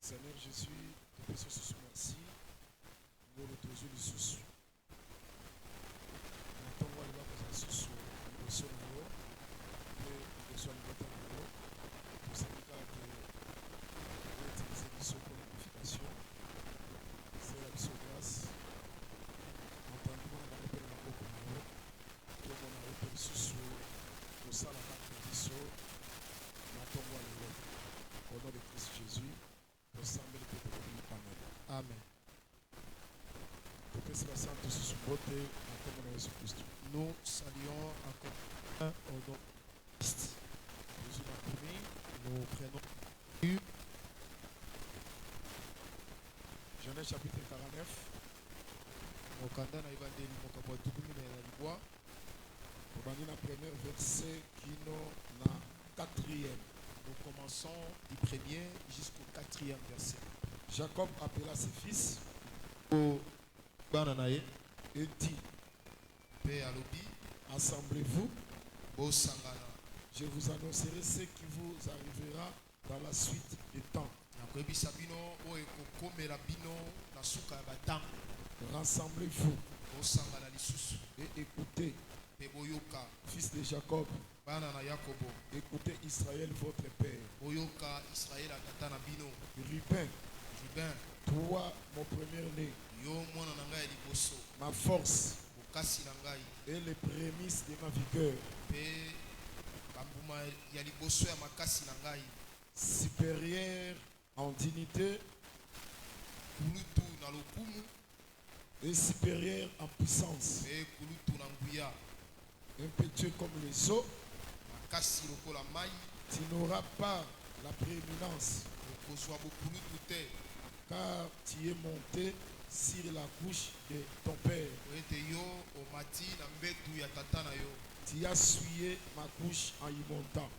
Seigneur Jésus, depuis ce soir, merci. Nous le toujours le sous. Maintenant, on va passer le sous. Le son numéro. Et le son numéro. Pour ça, nous allons utiliser le son pour l'amplification. C'est la mission grâce. Entendez-moi, on va répéter la boucle numéro. Tout le monde a répété le sous. Pour ça, la marque de l'issue. Maintenant, on va le voir. Au nom de Christ Jésus. Amen. Nous saluons encore au nom de Christ. Nous prenons Genèse chapitre 49. Pour le premier verset qui nous a quatrième. Nous commençons du premier jusqu'au quatrième verset. Jacob appela ses fils et dit: assemblez-vous, je vous annoncerai ce qui vous arrivera dans la suite des temps. Rassemblez-vous et écoutez, fils de Jacob, écoutez Israël votre père. Ruben, toi mon premier-né, ma force et les prémices de ma vigueur, supérieur en dignité et supérieur en puissance, impétueux comme les eaux, tu n'auras pas la prééminence, car tu es monté sur la couche de ton père. Tu as souillé ma couche en y montant.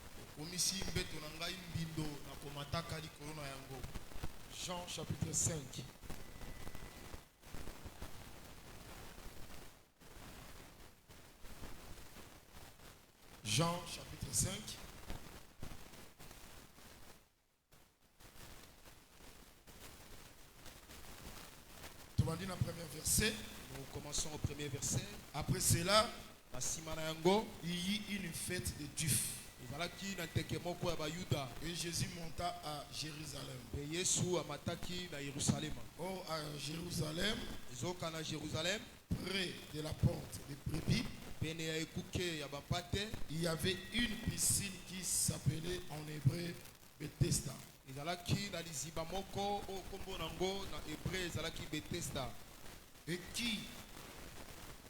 Jean chapitre 5. Jean chapitre 5. Tu vas dire le premier verset. Nous commençons au premier verset. Après cela, il y eut une fête de Juifs. Et Jésus monta à Jérusalem. Or à Jérusalem, près de la porte des brebis, il y avait une piscine qui s'appelait en hébreu Bethesda. Et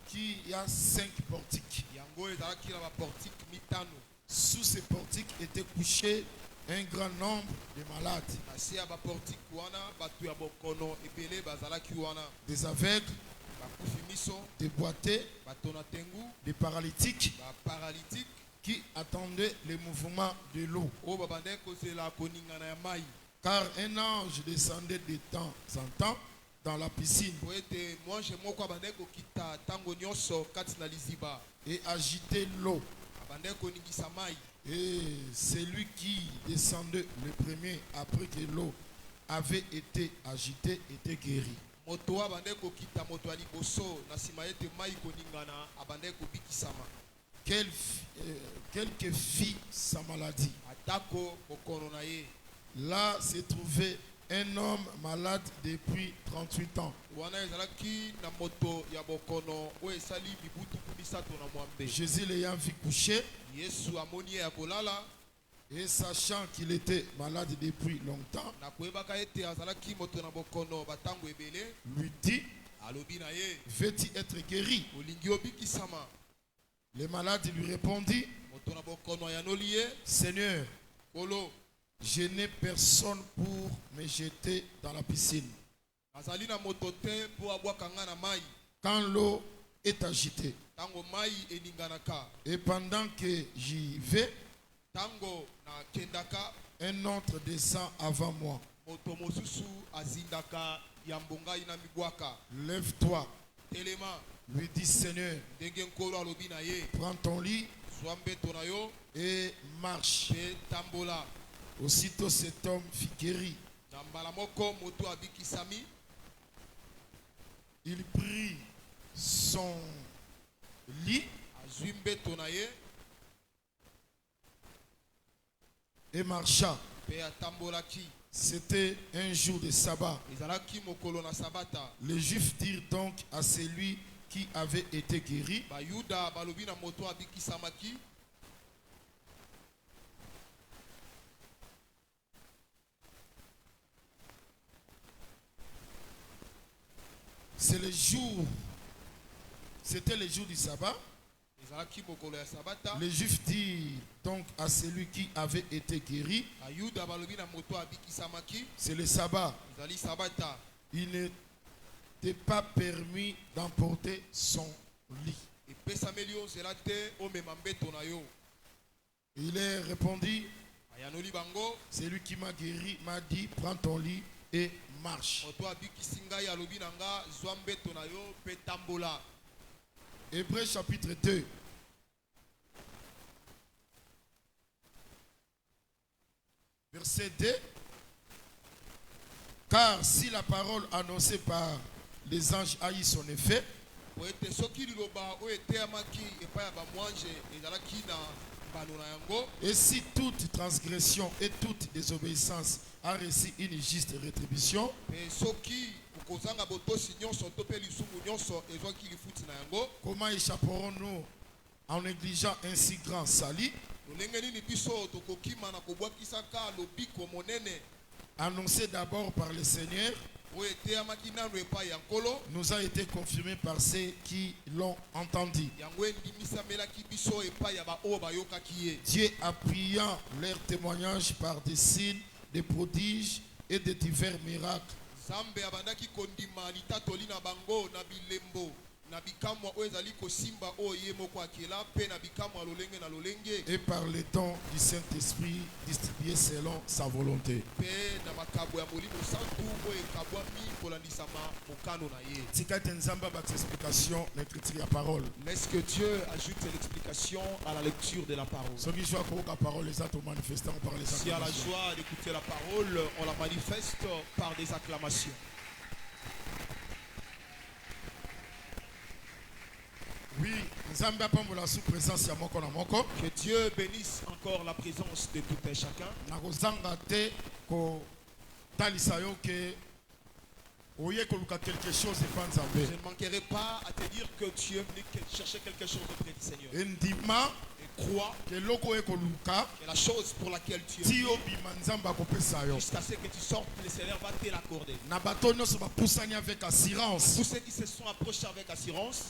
qui a 5 portiques. Sous ces portiques était couché un grand nombre de malades, des aveugles, des boités, des paralytiques qui attendaient le mouvement de l'eau. Car un ange descendait de temps en temps dans la piscine et agitait l'eau. Et celui qui descendait le premier après que l'eau avait été agitée était guéri. Quelle que fît sa maladie. Là se trouvait un homme malade depuis 38 ans. Jésus l'ayant vu coucher et sachant qu'il était malade depuis longtemps, lui dit: veux-tu être guéri? Le malade lui répondit: Seigneur, je n'ai personne pour me jeter dans la piscine quand l'eau est agitée. Et pendant que j'y vais, un autre descend avant moi. Lève-toi, lui dit Seigneur, prends ton lit et marche. Aussitôt cet homme fut guéri Il prit son lit et marcha. C'était un jour de sabbat. Les Juifs dirent donc à celui qui avait été guéri, c'est le jour, c'était le jour du sabbat. Les Juifs dirent donc à celui qui avait été guéri, c'est le sabbat. Il n'était pas permis d'emporter son lit. Il est répondu, celui qui m'a guéri m'a dit, prends ton lit et marche. Hébreux chapitre 2. Verset 2. Car si la parole annoncée par les anges a eu son effet, et si toute transgression et toute désobéissance a reçu une juste rétribution, comment échapperons-nous en négligeant un si grand salut annoncé d'abord par le Seigneur, nous a été confirmé par ceux qui l'ont entendu. Dieu appuyant leur témoignage par des signes, des prodiges et de divers miracles. Et par les dons du Saint-Esprit distribués selon sa volonté. Laisse que Dieu ajoute l'explication à la lecture de la parole. Si à la joie d'écouter la parole, on la manifeste par des acclamations. Oui, que Dieu bénisse encore la présence de tout un chacun. Je ne manquerai pas à te dire que tu es venu chercher quelque chose auprès du Seigneur. Et crois que la chose pour laquelle tu es venu, jusqu'à ce que tu sortes, le Seigneur va te l'accorder. Tous ceux qui se sont approchés avec assurance,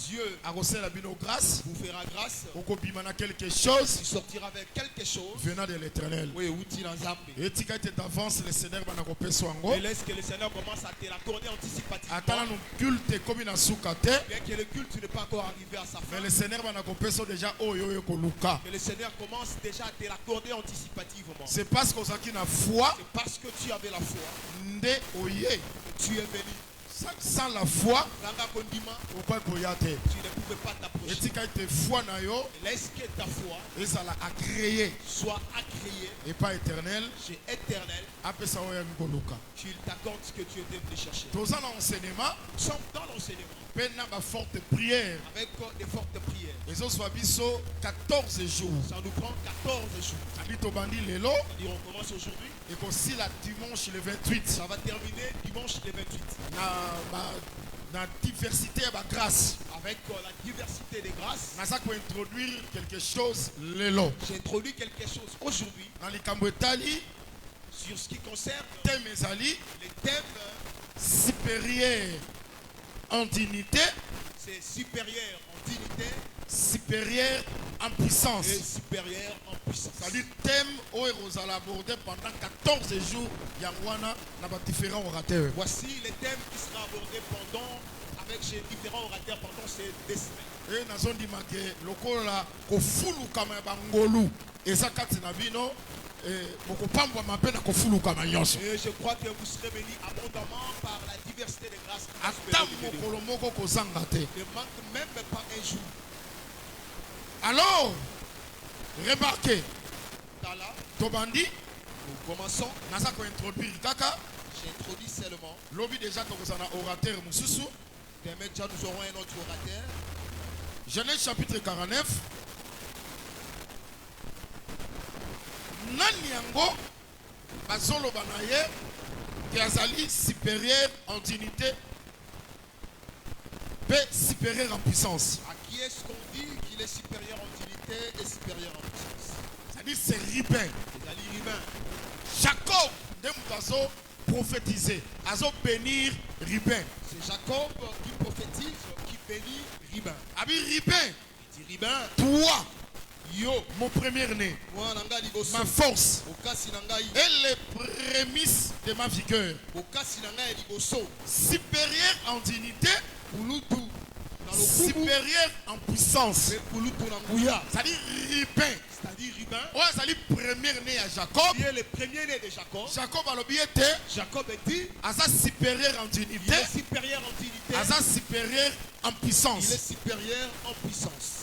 Dieu vous fera grâce. Quelque chose, tu sortiras avec quelque chose venant de l'Éternel. Oui, et laisse que le Seigneur commence à te l'accorder anticipativement. Bien que le culte n'est pas encore arrivé à sa fin, mais le Seigneur va déjà que le Seigneur commence déjà à te l'accorder anticipativement. C'est parce que foi. C'est parce que tu avais la foi que tu es venu. Sans la foi, tu ne pouvais pas t'approcher. Laisse que ta foi soit agréée et pas éternelle. C'est éternel. Qu'il t'accorde ce que tu étais venu chercher. Nous sommes dans l'enseignement. Avec des fortes prières. 14 jours. Ça nous prend 14 jours. On commence aujourd'hui. Et aussi la dimanche le 28. Ça va terminer dimanche le 28. La diversité de la grâce. Avec la diversité des grâces. Introduire quelque chose. J'ai introduit quelque chose aujourd'hui. Sur ce qui concerne les thèmes supérieurs en dignité. C'est supérieur en dignité. Supérieur en puissance. Et supérieur en puissance. C'est-à-dire thème où vous allez aborder pendant 14 jours. Différents orateurs. Voici les thèmes qui seront abordés avec ces différents orateurs pendant ces 2 semaines. Et nous avons dit que le corps là, kofulu kama bangolu, et ça katinabino. Et je crois que vous serez bénis abondamment par la diversité des grâces. Ne manque même pas un jour. Alors, remarquez, Tala, Tobandi, Nous commençons. Naza ko introduire kaka. J'introduis seulement. Lobby déjà comme ça un orateur mususu. Demain déjà nous aurons un autre orateur. Genèse chapitre 49. Nani yango bazolo banaye qui azali supérieur en dignité mais supérieur en puissance. À qui est-ce qu'on dit qu'il est supérieur en dignité et supérieur en puissance? C'est-à-dire c'est Ribin. C'est-à-dire Ribin. Jacob de Mutazo prophétisé, azo bénir Ribin. C'est Jacob qui prophétise, qui bénit Ribin. Abi Ribin. Il dit Ribin. Toi, Yo, mon premier-né, moi nanga liboso. ma force Okasi nanga et les prémices de ma vigueur. Okasi nanga liboso. Supérieur en dignité, Pulutu. Dans le kubu. supérieur en puissance. Mais Pulutu nanguya. C'est-à-dire Ribin. C'est-à-dire Ribin. Ouais, c'est-à-dire premier-né à Jacob. Il est le premier-né de Jacob. Jacob a l'obéité. Jacob est dit. À sa supérieur en Il dignité. est supérieur en dignité. À sa supérieur en Il est puissance. supérieur en puissance.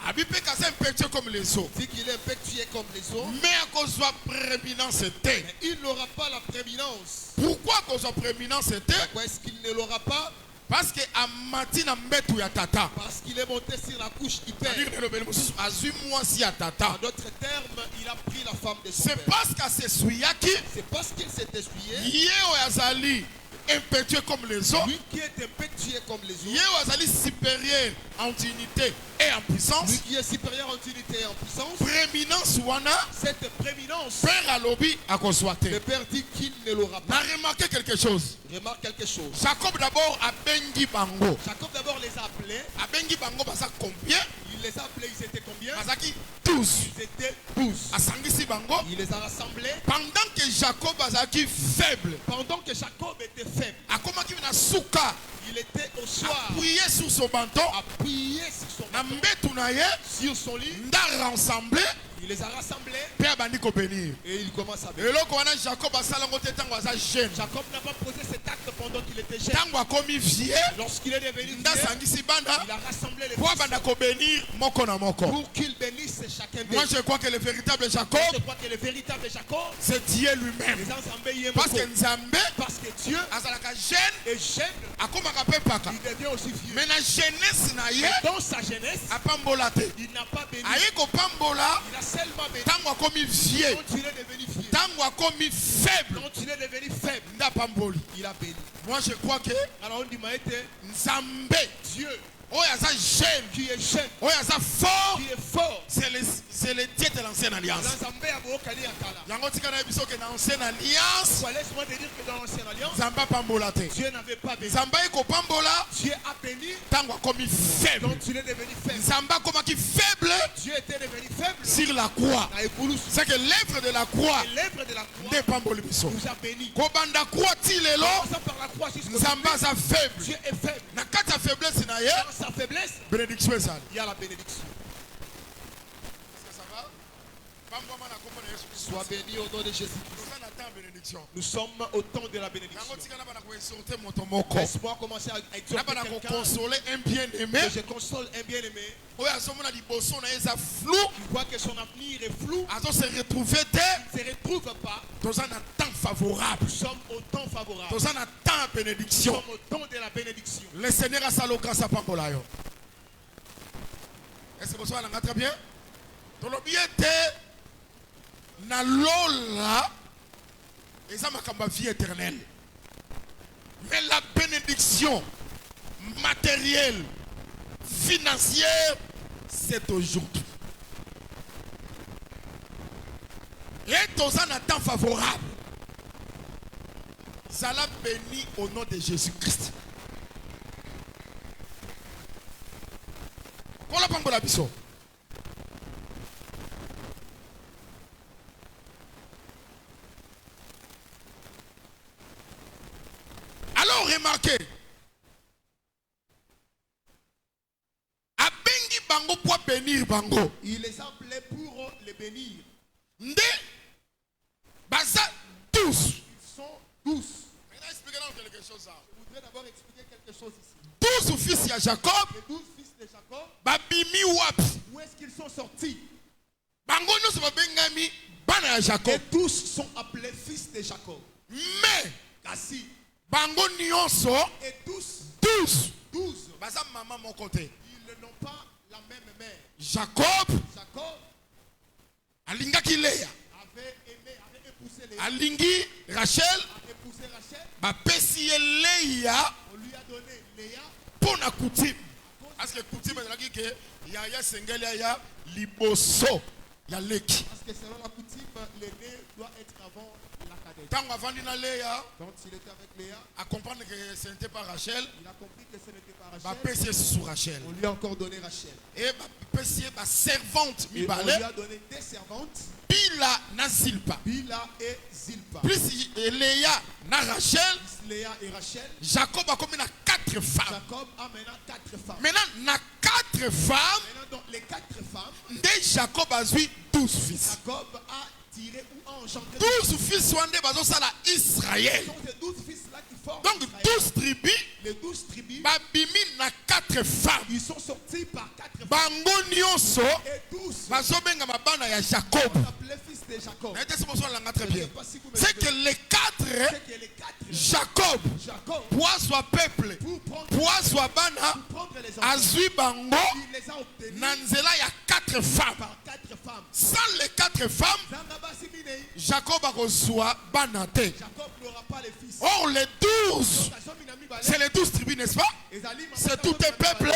Abipé Kassé un petit comme les autres. Il dit qu'il est effectué comme les autres. Mais à cause de la prééminence c'était. Mais il n'aura pas la prééminence. Pourquoi à cause de la prééminence c'était? Pourquoi est-ce qu'il ne l'aura pas? Parce que à matina mbetu ya tata. Parce qu'il est monté sur la couche hyper. C'est-à-dire que le mususu azui mwasi ya tata. En d'autres termes, il a pris la femme de son C'est père. parce qu'à ce suyaki, C'est parce qu'il s'est essuyé. yeo azali impétueux comme les autres. Lui qui est impétueux comme les autres. Yeo azali supérieur en dignité et en puissance. Lui qui est supérieur en dignité et en puissance. Prééminence wana, Cette prééminence, père alobi a le consoité. père dit qu'il ne l'aura N'a pas. remarqué quelque chose. Remarque quelque chose. Jacob d'abord a bengi bango. Jacob d'abord les a appelés. A bengi bango basa combien? Il les a appelés, ils étaient combien? Basaki 12. Ils étaient 12. A sangisi bango. Il les a rassemblés. Pendant que Jacob bazaki faible. Pendant que Jacob était faible, A comment qui na souka. il était au soir Appuyé sur son menton. appuyé sur son Na mbetu na ye. sur son lit. Nda rassemblé. Il les a rassemblés Père bandi ko bénir. et il commence à bénir. Eloko wana Jacob asalango te tango aza jeune. Jacob n'a pas posé cet acte pendant qu'il était jeune. Tango akomi vieux. Lorsqu'il est devenu Nda vieux, sangisi banda. il a rassemblé les Pour fils banda ko bénir moko na moko. pour qu'ils bénissent chacun d'eux. Moi je crois que le véritable Jacob, Je crois que le véritable Jacob, c'est Dieu lui-même. les ensembles y est Parce que beaucoup. Nzambe Parce que Dieu azalaka jeune est jeune, akomaka pe paka. il devient aussi vieux. Mais na jeunesse na ye Dans sa jeunesse, apambola te. il n'a pas béni. Aye kopambola Il a seulement béni. tango akomi vieux. Quand il est devenu vieux, Tango akomi faible. quand il est devenu faible, Nda pamboli. il a béni. Moi je crois que Alors on dit, Maïté, Nzambe Dieu oyo aza jeune, qui est jeune, oyo aza fort, qui est fort, c'est le Dieu de l'ancienne alliance. Nzambe abokali atala. Yango tika na biso ke na ancienne alliance Soit laisse-moi te dire que dans l'ancienne alliance, Nzambe apambola te. Dieu n'avait pas béni. Nzambe ekopambola Dieu a béni tango akomi faible. quand il est devenu faible. Nzambe akomaki faible Dieu était devenu faible. sur la croix. Na Epoulouse, C'est que l'œuvre de la croix et l'œuvre de la croix nde pamboli biso. nous a bénis. Kobanda croix ti lelo Passant par la croix jusqu'au Nzambe bout, aza faible. Dieu est faible. Na kati ya faiblesse na ye Dans sa faiblesse, bénédiction ezali. il y a la bénédiction. Est-ce que ça va? Pambwama na kombo na Yesu Kristo. Sois béni au nom de Jésus. Toza na temps ya bénédiction. Nous sommes au temps de la bénédiction. Yango tika na bana koexhorte moto moko. Laisse-moi commencer à Na exhorter bana quelqu'un koconsoler un bien-aimé. que je console un bien-aimé Oyo azomona liboso na ye eza flou. qui voit que son avenir est flou, Azo se retrouver te. ne se retrouve pas. Toza na temps favorable. Nous sommes au temps favorable. Toza na temps ya Nous bénédiction. sommes au temps de la bénédiction. Le Seigneur asala grâce à pambola yo. Est-ce que vous savez très bien? Tolobi ete na lola eza makamba vie éternelle. Mais la bénédiction matérielle, financière, c'est aujourd'hui. Et dans un temps favorable, ça l'a béni au nom de Jésus-Christ. Kola pambola biso. Alors remarquez, abengi bango pour bénir bango. Il les a appelés pour les bénir. Nde baza tous. Ils sont 12. Maintenant expliquez-nous quelque chose. Je voudrais d'abord expliquer quelque chose ici. 12 fils de Jacob, Les 12 fils de Jacob, babimi wapi. où est-ce qu'ils sont sortis? bango nyonso babengami bana ya Jacob. Et tous sont appelés fils de Jacob. Mais Kasi. bango nyonso Et tous, 12 baza maman mon côté. ils n'ont pas la même mère. Jacob Jacob alingaki Léa, avait aimé, avait épousé Léa. alingi Rachel, A épousé Rachel. bapesi ye Léa On lui a donné Léa. pona coutume. Parce que coutume ezalaki ke yaya sengeli ya liboso ya leki. Parce que selon la coutume, l'aîné doit être avant la cadette. Tango avandi na Léa, Quand il était avec Léa, à comprendre que ce n'était pas Rachel, il a compris que ce n'était pas Rachel. bapesi ye sur Rachel. On lui a encore donné Rachel. Et bapesi ye servante Et on lui mibale a donné des servantes, Bila na Zilpa. Bila et Zilpa. Plus Léa na Rachel, Léa et Rachel. Jacob a commis 4 femmes. Jacob a maintenant 4 femmes. Maintenant, na 4 femmes, Maintenant, donc, les 4 femmes, dès Jacob a eu 12 fils. Jacob a tiré ou a engendré 12 fils sont des bazos à la Israël. Ce sont ces 12 fils-là qui forment Donc Israël. 12 tribus, Les 12 tribus, babimi na 4 femmes. ils sont sortis par 4 femmes. Bango nyonso, Et 12 bazobenga mabana ya Jacob. on appelait fils de Jacob. Na ete se moso langa très Je ne bien. sais pas si vous me C'est que suivez. les 4, C'est que les 4, Jacob, Jacob, poids soit peuple, pour prendre, poids soit bana, prendre les enfants, azui bango, il les a obtenus nanzela ya 4 femmes. par 4 femmes. Sans les 4 femmes, Zangaba Siminei, Jacob a reçu bana te. Jacob n'aura pas les fils. Or les 12, c'est les 12 tribus, n'est-ce pas? C'est tout un peuple,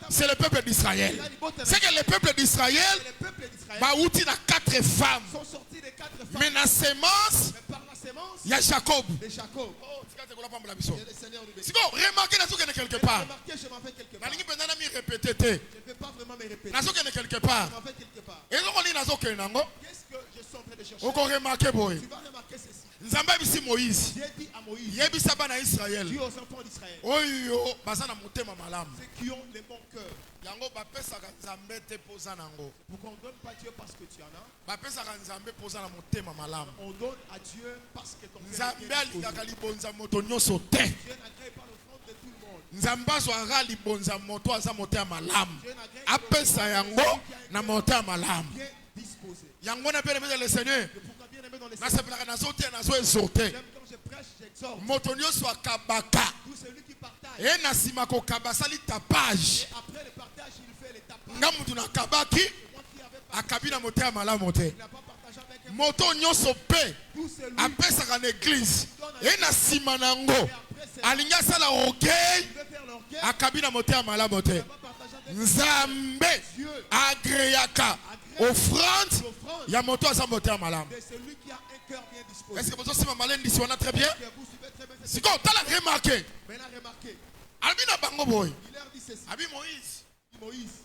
c'est le peuple d'Israël. C'est que le peuple d'Israël, Les peuples d'Israël bah outil na 4 femmes. sont sortis des 4 femmes. Mais na sémence, Mais par la sémence il y a Jacob. de Jacob. Oh, tu Et le Seigneur nous bénit. si vous remarquez, na quelque J'ai part. remarqué, je m'en fais quelque part. Nalingi pendant mi répéter te. Je ne vais pas vraiment me répéter. Nazo quelque part. Je m'en fais quelque part. Et donc on dit nazo kenango. Qu'est-ce que je suis en train de chercher? Oko remarquer boy. Tu vas remarquer ceci. Nzamba bisi Moïse. Dieu dit à Moïse, Yebisa bana Israël. dis aux enfants d'Israël, Oyo baza na motema malamu. ceux qui ont les bons cœurs, Yango bapesaka Nzambe te poza nango. pour qu'on ne donne pas Dieu parce que tu en as, Bapesaka Nzambe poza na motema malamu. on donne à Dieu parce que ton cœur est Nzambe bien disposé. alingaka libonza moto nyonso te. Dieu n'agrée pas l'offrande de tout le monde. Nzambe azwaka libonza moto aza motema malamu. Dieu n'agrée Apesa yango na motema malamu. bien disposé. Yango na pele le Seigneur. Et pourquoi bien aimé dans les Nasepelaka nazo te nazo exhorte. J'aime quand je prêche, j'exhorte. Moto nyonso akabaka. Tout celui qui partage. E na nsima kokaba asali tapage. Et après le partage, il fait les tapages. Nga mutu nakabaki Moi qui avais partagé, akabi na motema malamu te. il n'a pas partagé avec un Moto nyonso pe tout celui apesaka na église. E na nsima nango et après c'est alingi asala orgueil il veut faire l'orgueil, akabi na motema malamu te. il n'a pas partagé avec Nzambe Dieu. agréaka offrande L'offrande ya moto aza motema malamu. de celui qui a un cœur bien disposé. Est-ce que vous osima malendisi wana très bien? Que vous suivez très bien cette Siko tala remarqué. Maintenant, remarquez, Abi na bango boy. il leur dit ceci. Abi Moïse. Moïse,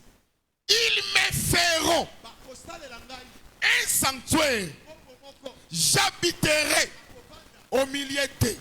Ils me feront par constat de l'angaï, un sanctuaire. J'habiterai au milieu d'eux.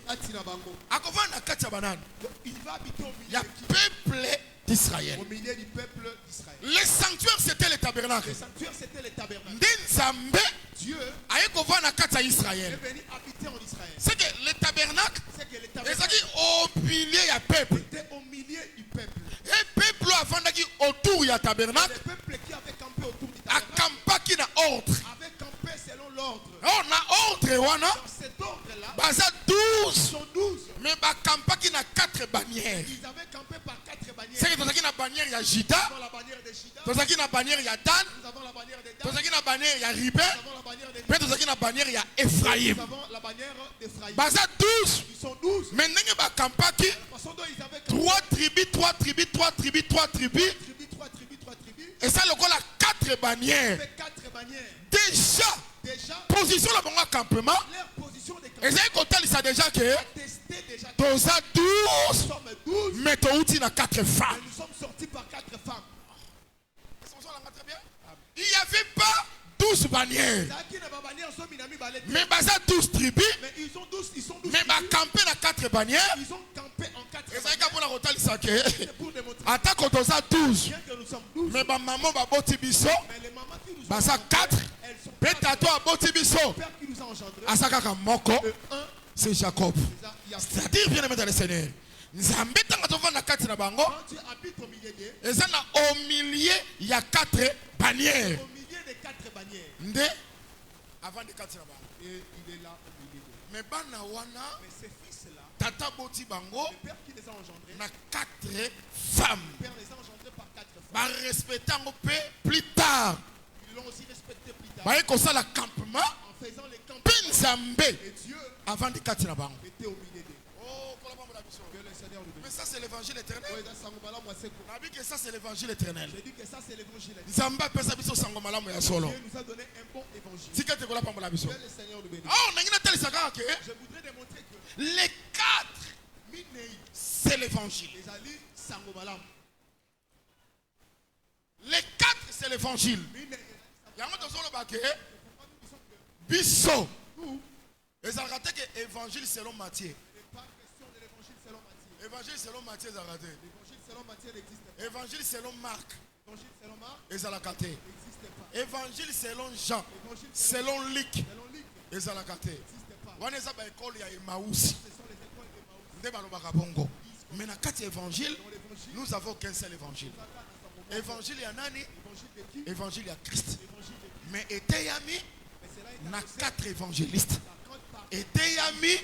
Akovana na kati ya banani. il va habiter au Il y milieu, a peuple d'Israël. au milieu du peuple d'Israël. Le sanctuaire c'était le tabernacle. Le sanctuaire, c'était le tabernacle. Nde Nzambe Dieu aye kovana na kati ya est Israël. venu habiter en Israël. C'est que le tabernacle C'est que le tabernacle ezaki au milieu ya peuple. était au milieu du peuple. Et peuple avandaki autour ya tabernacle Le peuple qui avait campé autour du tabernacle akampaki na ordre. avait campé selon l'ordre. Oh na ordre wana Dans cet ordre-là, baza ils 12 sont 12. mais bakampaki na 4 bannières. Ils avaient campé par 4 bannières. C'est que tozaki na bannière ya Juda, Nous avons la bannière de Shida, tozaki na bannière ya Dan, nous avons la bannière de Dan, tozaki na bannière ya Ribé, nous avons la bannière de pe tozaki na bannière ya Ephraim. nous avons la bannière d'Ephraïm. Baza 12 Ils sont 12. mais ndenge bakampaki La façon dont ils avaient campé 3 tribus, 3 tribus, 3 tribus, 3 tribus, trois tribus, et ça lokola 4 bannières. avec 4 bannières. Déjà, Déjà, position la bango campement, leur position de campement ezali kotalisa déjà que attestait déjà que toza 12 nous sommes 12, mais touti na 4 mais femmes. nous sommes sortis par 4 femmes. Il n'y avait pas 12 bannières, Ça qui n'a pas bannière, sont minami balé. mais baza 12 tribus, Mais ils sont 12, ils sont 12. mais bakampe na 4 bannières. Ils ont campé en 4 ezali bannières. ka mpona kotalisa ke C'est pour démontrer atako toza 12 bien que nous sommes 12. mais bamama baboti biso Mais les mamans qui nous ont baza engendrés, 4 elles sont mpe 4. tato aboti biso Le père qui nous a engendrés, aza kaka moko le 1, c'est Jacob. il y a C'est-à-dire bien aimé dans le Seigneur, nzambe ntango tovanda na kati na bango quand tu habites au milieu d'eux, eza na au milieu ya 4 bannières. au milieu des 4 Nde avant de katina ba. Et il est là au milieu d'eux. Mais bana wana Mais ces fils-là, tata boti bango le père qui les a engendrés, na 4 femmes. le père les a engendrés par 4 femmes. Ba respectant pe plus tard. Ils l'ont aussi respecté plus tard. Ba ko sala campement En faisant les camps. pinzambe Et Dieu avant de katina bango. était au milieu d'eux. Oh, kola ba la biso. Que le Seigneur nous Mais bénisse. ça c'est l'évangile éternel. Oui, dans Sangomala, moi c'est quoi? Nabi que ça c'est l'évangile éternel. J'ai dit que ça c'est l'évangile. Nzamba pesa biso sango malamu ya solo. Dieu nous a donné un bon évangile. Tika te kola pa la biso. Que le Seigneur nous bénisse. Oh, nangina tali saka ke Je voudrais démontrer que les 4 c'est l'évangile. les alliés Sangomala. Les 4 c'est l'évangile. Yango tozolo ba ke biso. Ezalaka te ke évangile selon Matthieu. Pas question de l'évangile selon Matthieu. Évangile selon Matthieu ezalaka te. L'évangile selon Matthieu n'existe pas. Évangile selon Marc L'évangile selon Marc ezalaka te. n'existe pas. Évangile selon Jean L'évangile selon Luc selon Luc ezalaka te. n'existe pas. Wana eza ba école ya Emmaüs. Ce sont les écoles d'Emmaüs. Nde balobaka bongo. Mais na kati ya évangile Dans l'évangile, nous avons qu'un seul évangile. Évangile ya nani? l'évangile de qui? Évangile ya Christ. L'évangile de qui? Mais eteyami Mais cela est na annoncé 4 évangélistes. par par Eteyami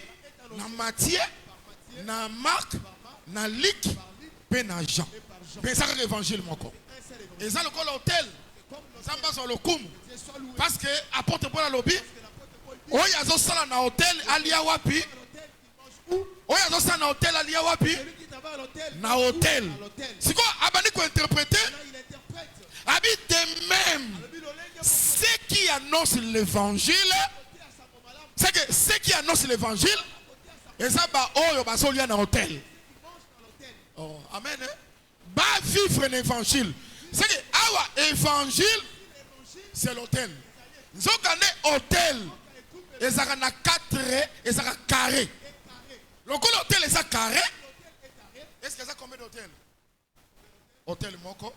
na Matthieu, Matthieu, na Marc, na Luc, par Luc pe na Jean. et par Jean. Mais ça c'est l'évangile moko. Un seul évangile. Et ça le col hôtel. Comme le Samba sur le koum. Dieu soit loué. Parce que apôtre Paul a lobby. Que l'apôtre Paul dit Oyo azo sala na hôtel alia wapi? à l'hôtel qui mange où? Oyo azo sala na hôtel alia wapi? Celui qui travaille à l'hôtel. Na hôtel. À l'hôtel. Siko abandi ko interpréter. Là, il interprète. Abi de même. Le but, l'olègue, Ceux qui annoncent l'évangile, côté à Sangomala, c'est que ceux qui annoncent l'évangile, et ça ba oyo basolia na hôtel. qui mange dans l'hôtel. Oh, amen. Hein? Ba vivre l'évangile. C'est que awa évangile, c'est l'hôtel. Nzokane hôtel. Et ça na 4 et ça carré. Le coup l'hôtel est ça carré. Est-ce que ça combien d'hôtel? Hôtel moko,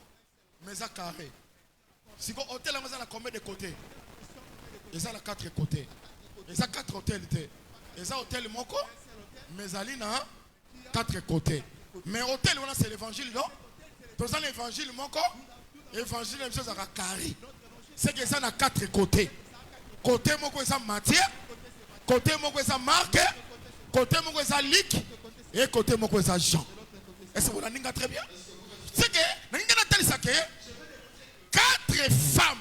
mais ça carré. Si個 hôtel là, ça a combien de côtés? Et ça a 4 côtés. Et ça 4 hôtels. Et ça hôtel moko, mais ça a 4 côtés. Mais hôtel là c'est l'évangile non? Tout ça l'évangile moko, évangile même chose à carré. C'est que ça a 4 côtés. Côté moko ça Matthieu, côté moko ça Marc, côté moko ça Luc et côté moko ça Jean. Est-ce que vous l'avez très bien? C'est que ça que 4 femmes.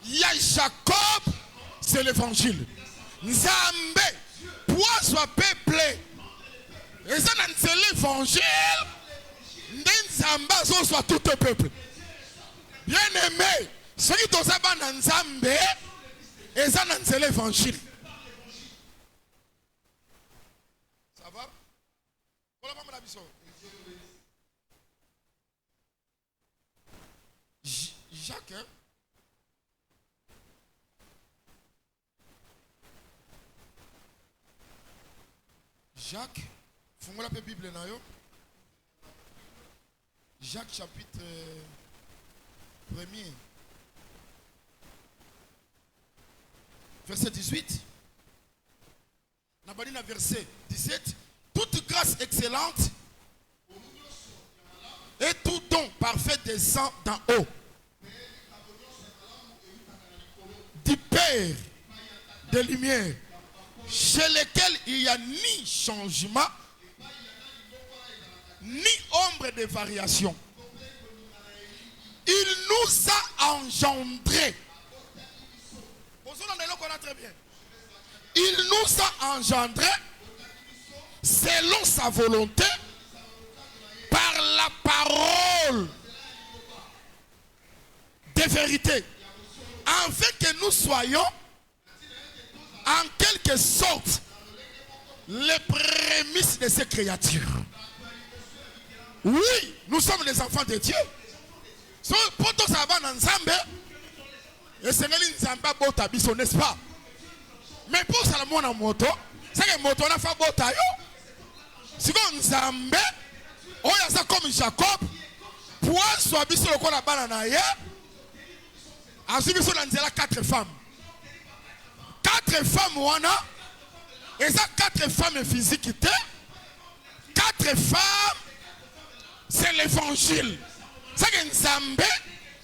Il y a Jacob, c'est l'évangile. Nzambe, pour soit peuplé. Et ça c'est l'évangile. Nzamba soit tout le peuple. Bien aimé, ceux qui sont dans Nzambe, et ça c'est l'évangile. Ça va? Voilà la vision. Jacques, hein? Jacques, fongola la Bible na yo. Jacques chapitre 1er, verset 18. Nabali na verset 17. Toute grâce excellente et tout don parfait descend d'en haut. Du Père des lumières, chez lesquels il n'y a ni changement, ni ombre de variation. Il nous a engendrés. Il nous a engendrés selon sa volonté par la parole de vérité, afin que nous soyons en quelque sorte les prémices de ces créatures. Oui, nous sommes les enfants de Dieu. So, pour tout ça va dans Nzambe, et c'est Nzamba bota biso, n'est-ce pas? Mais pour ça, le monde en moto, c'est que moto n'a pas bota yo. Si comme Nzambe, on y a ça comme Jacob, pour soit biso le quoi la banana hier, ensuite biso dans 4 femmes. 4 femmes wana, et ça 4 femmes physiques, 4 femmes, c'est l'évangile. C'est que Nzambe,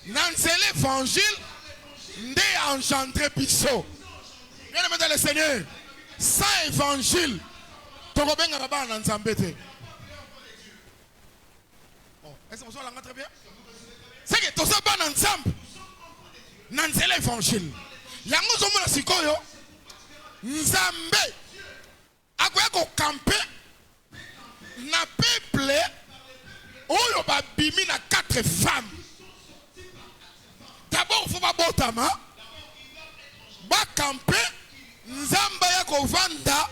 dans l'évangile, Ndé engendré biso. Bien aimé dans le Seigneur. Sans évangile. Tokobenga baba na nzambe te. Est-ce que vous avez très bien? C'est que tout ça va dans nzambe. Dans l'évangile. Yango zomona sikoyo. Nzambe. Akoya ko camper na peuple oyo ba bimi na 4 femmes. D'abord il faut pas botama ba camper nzamba ya ko vanda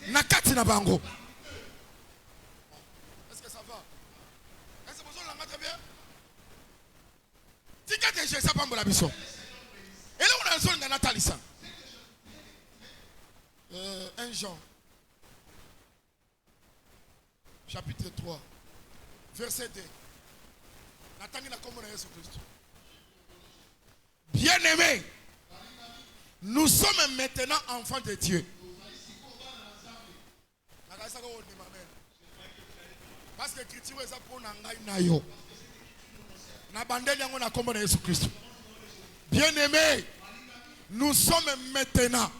na kati na bango. Est-ce que ça va? Est-ce que vous avez très bien? Tika te je sais pas mbola biso. Et là on a zone na Natalisa. 1 Jean chapitre 3 verset 2. Bien-aimés, nous sommes maintenant enfants de Dieu. Parce que l'écriture est pour nous. Bien-aimés, nous sommes maintenant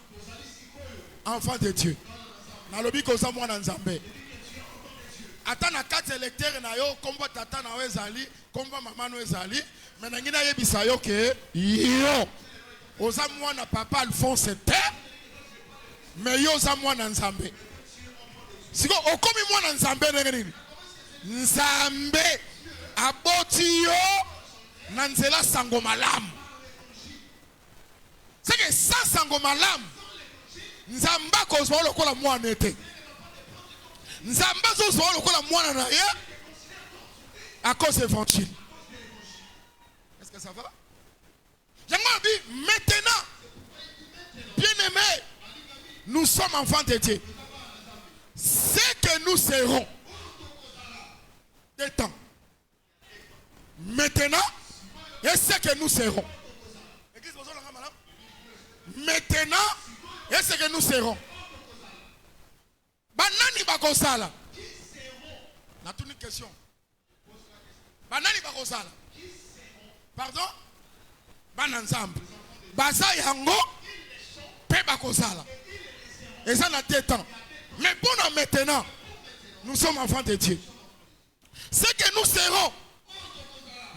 enfants de Dieu. Nalobi koza mwana nzambe. Ata na 4 électeurs na yo komba tata na ezali, komba mama no ezali, mais na ngina yebisa yo ke yo oza mwana papa Alphonse te, mais yo oza mwana nzambe. Siko okomi mwana nzambe ndenge nini? Nzambe aboti yo na nzela sango malamu. C'est que ça sango malamu Nzamba kozwa lokola mwana ete. Nzamba kozwa lokola mwana na ye à cause évangile. Est-ce que ça va? J'aimerais dire maintenant, bien-aimés, nous sommes enfants de Dieu. Ce que nous serons des temps. Maintenant, et ce que nous serons. Maintenant, et ce que nous serons. Banani bakosala. Na toute une question. Banani bakosala. Pardon? Bananzambe. Baza yango pe bakosala. Et ça n'a pas temps. Mais pour nous maintenant, nous sommes enfants de Dieu. Ce que nous serons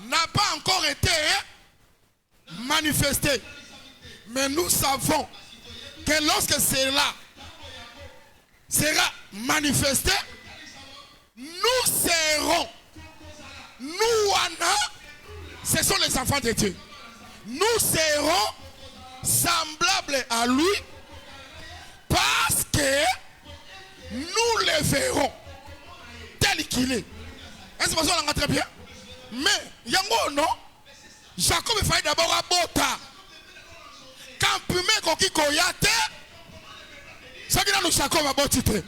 n'a pas encore été manifesté. Mais nous savons que lorsque cela sera manifesté, nous serons, nous, Anna, ce sont les enfants de Dieu. Nous serons semblables à lui parce que nous le verrons tel qu'il est. Est-ce que vous avez très bien? Mais, yango non, Jacob il fallait d'abord à Bota. Quand koki koyate, c'est que nous Jacob a botité.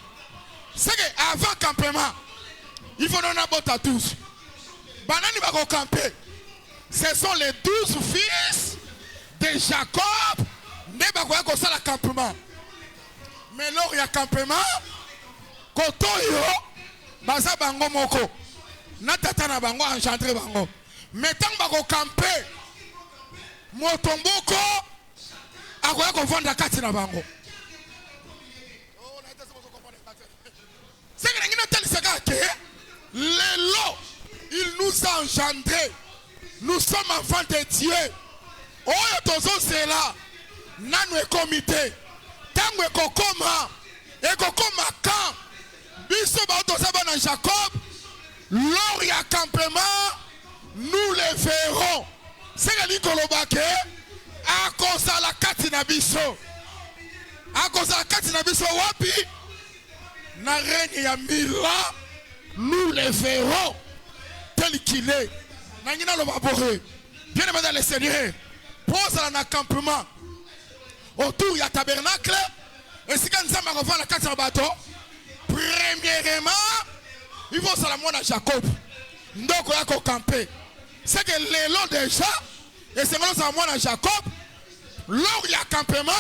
C'est que avant campement, il faut donner bot à tous. Banani va camper. Ce sont les 12 fils de Jacob. Ne va pas comme ça le campement. Mais là il y a campement. Kotoyo, baza bango moko. Na tata na bango enchanté bango. Mais tant bako camper, motomboko. Akoya kovanda kati na bango. C'est que ngina tel saka ke lelo il nous a engendrés. Nous sommes enfants de Dieu. Oyo tozo sela nanu e comité. Tango e kokoma quand biso ba toza bana Jacob lors ya campement nous les verrons. C'est que likolobake a cause à la katina biso. A cause à la katina biso wapi na règne ya 1000 ans nous les verrons tel qu'il est. Nangina lo babore. Bien aimé dans le Seigneur. Pose à un campement autour du tabernacle. Et si quand nous avons revu la katina bateau, premièrement, il faut savoir à Jacob. Donc il faut camper. C'est que les lots déjà, et c'est que nous à Jacob, lors du campement,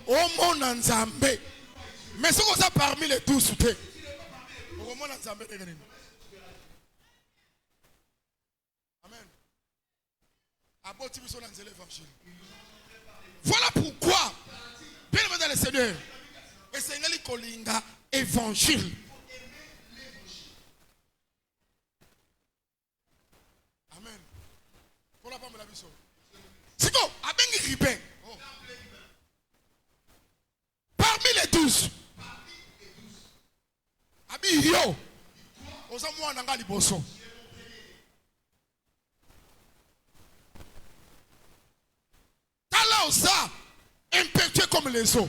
au monde en Zambé. Mais ce qu'on a parmi les 12 soutés, au monde en Zambé. Amen. Aboti biso na nzela évangile. Voilà pourquoi, bien aimé dans le Seigneur, et Seigneur kolinga évangile. Amen. Pour la femme de la biso. C'est quoi? Abengi Ribin. Parmi les 12. Abi yo. Osa mwa nanga liboso. Tala osa impétueux comme les eaux.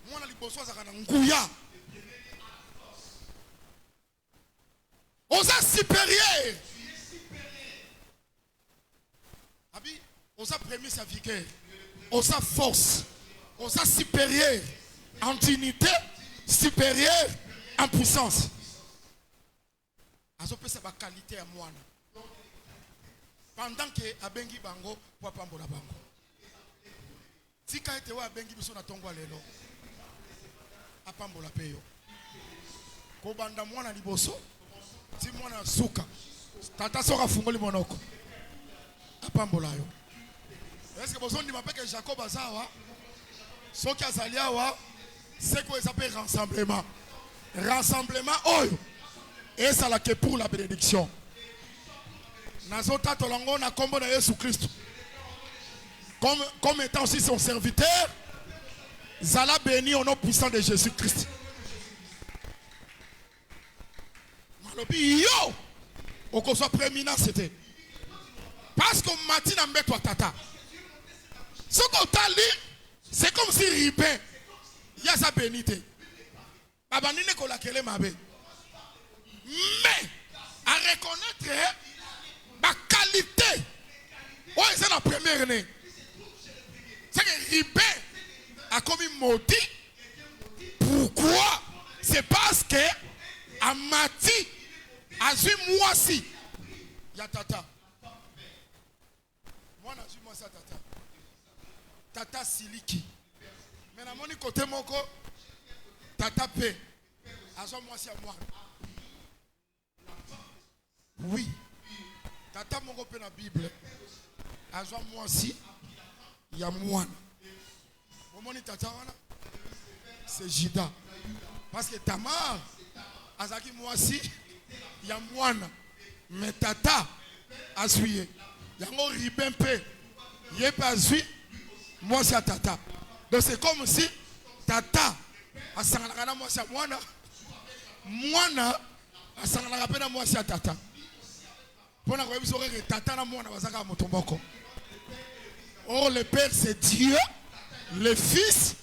Mwa na liboso azaka nguya. Osa supérieur. Abi osa premier sa vigueur. Osa force. Osa supérieur en dignité, supérieur en puissance. Azo pesa ba qualité ya mwana. Pendant que abengi bango pour pambola bango. Tika ete wa abengi biso na tongo lelo. Apambola peyo. Ko banda mwana liboso, ti mwana suka. Tata soka fungoli monoko. Apambola yo. Est-ce que besoin de m'appeler que Jacob azawa? Ce qui a zaliawa, c'est quoi ça s'appelle rassemblement. Rassemblement oyo. Et ça là que pour la bénédiction. Nazota tolango na kombo na Jésus Christ. Comme étant aussi son serviteur, Zala béni au nom puissant de Jésus Christ. Malobi yo, oko soit prééminent c'était. Parce que matin en toi tata. Ce qu'on t'a lu, c'est comme si Ribin, il y a sa bénité. Abanine ko la kele mabe. Mais à reconnaître ma qualité. Oh, c'est la première année. C'est que Ribin a commis maudit. Pourquoi? C'est parce que Amati a vu moi si. Ya tata. Moi n'a vu moi ça tata. Tata Siliki. Mais dans mon côté moko tata P. Azo moi si à moi. Oui. Tata moko pe na Bible. Azo moi si ya moi. Momoni tata wana c'est Jida. Parce que Tamar azaki moi si ya moi. Mais tata a suivi. Yango Ribin pe. Yé pas suivi. Moi c'est tata. Donc c'est comme si tata a sangalaka moi c'est moi. Moi a sangalaka pe na moi c'est tata. Pour na koyebi soke que tata na moi na bazaka motomboko. Or le Père c'est Dieu, le Fils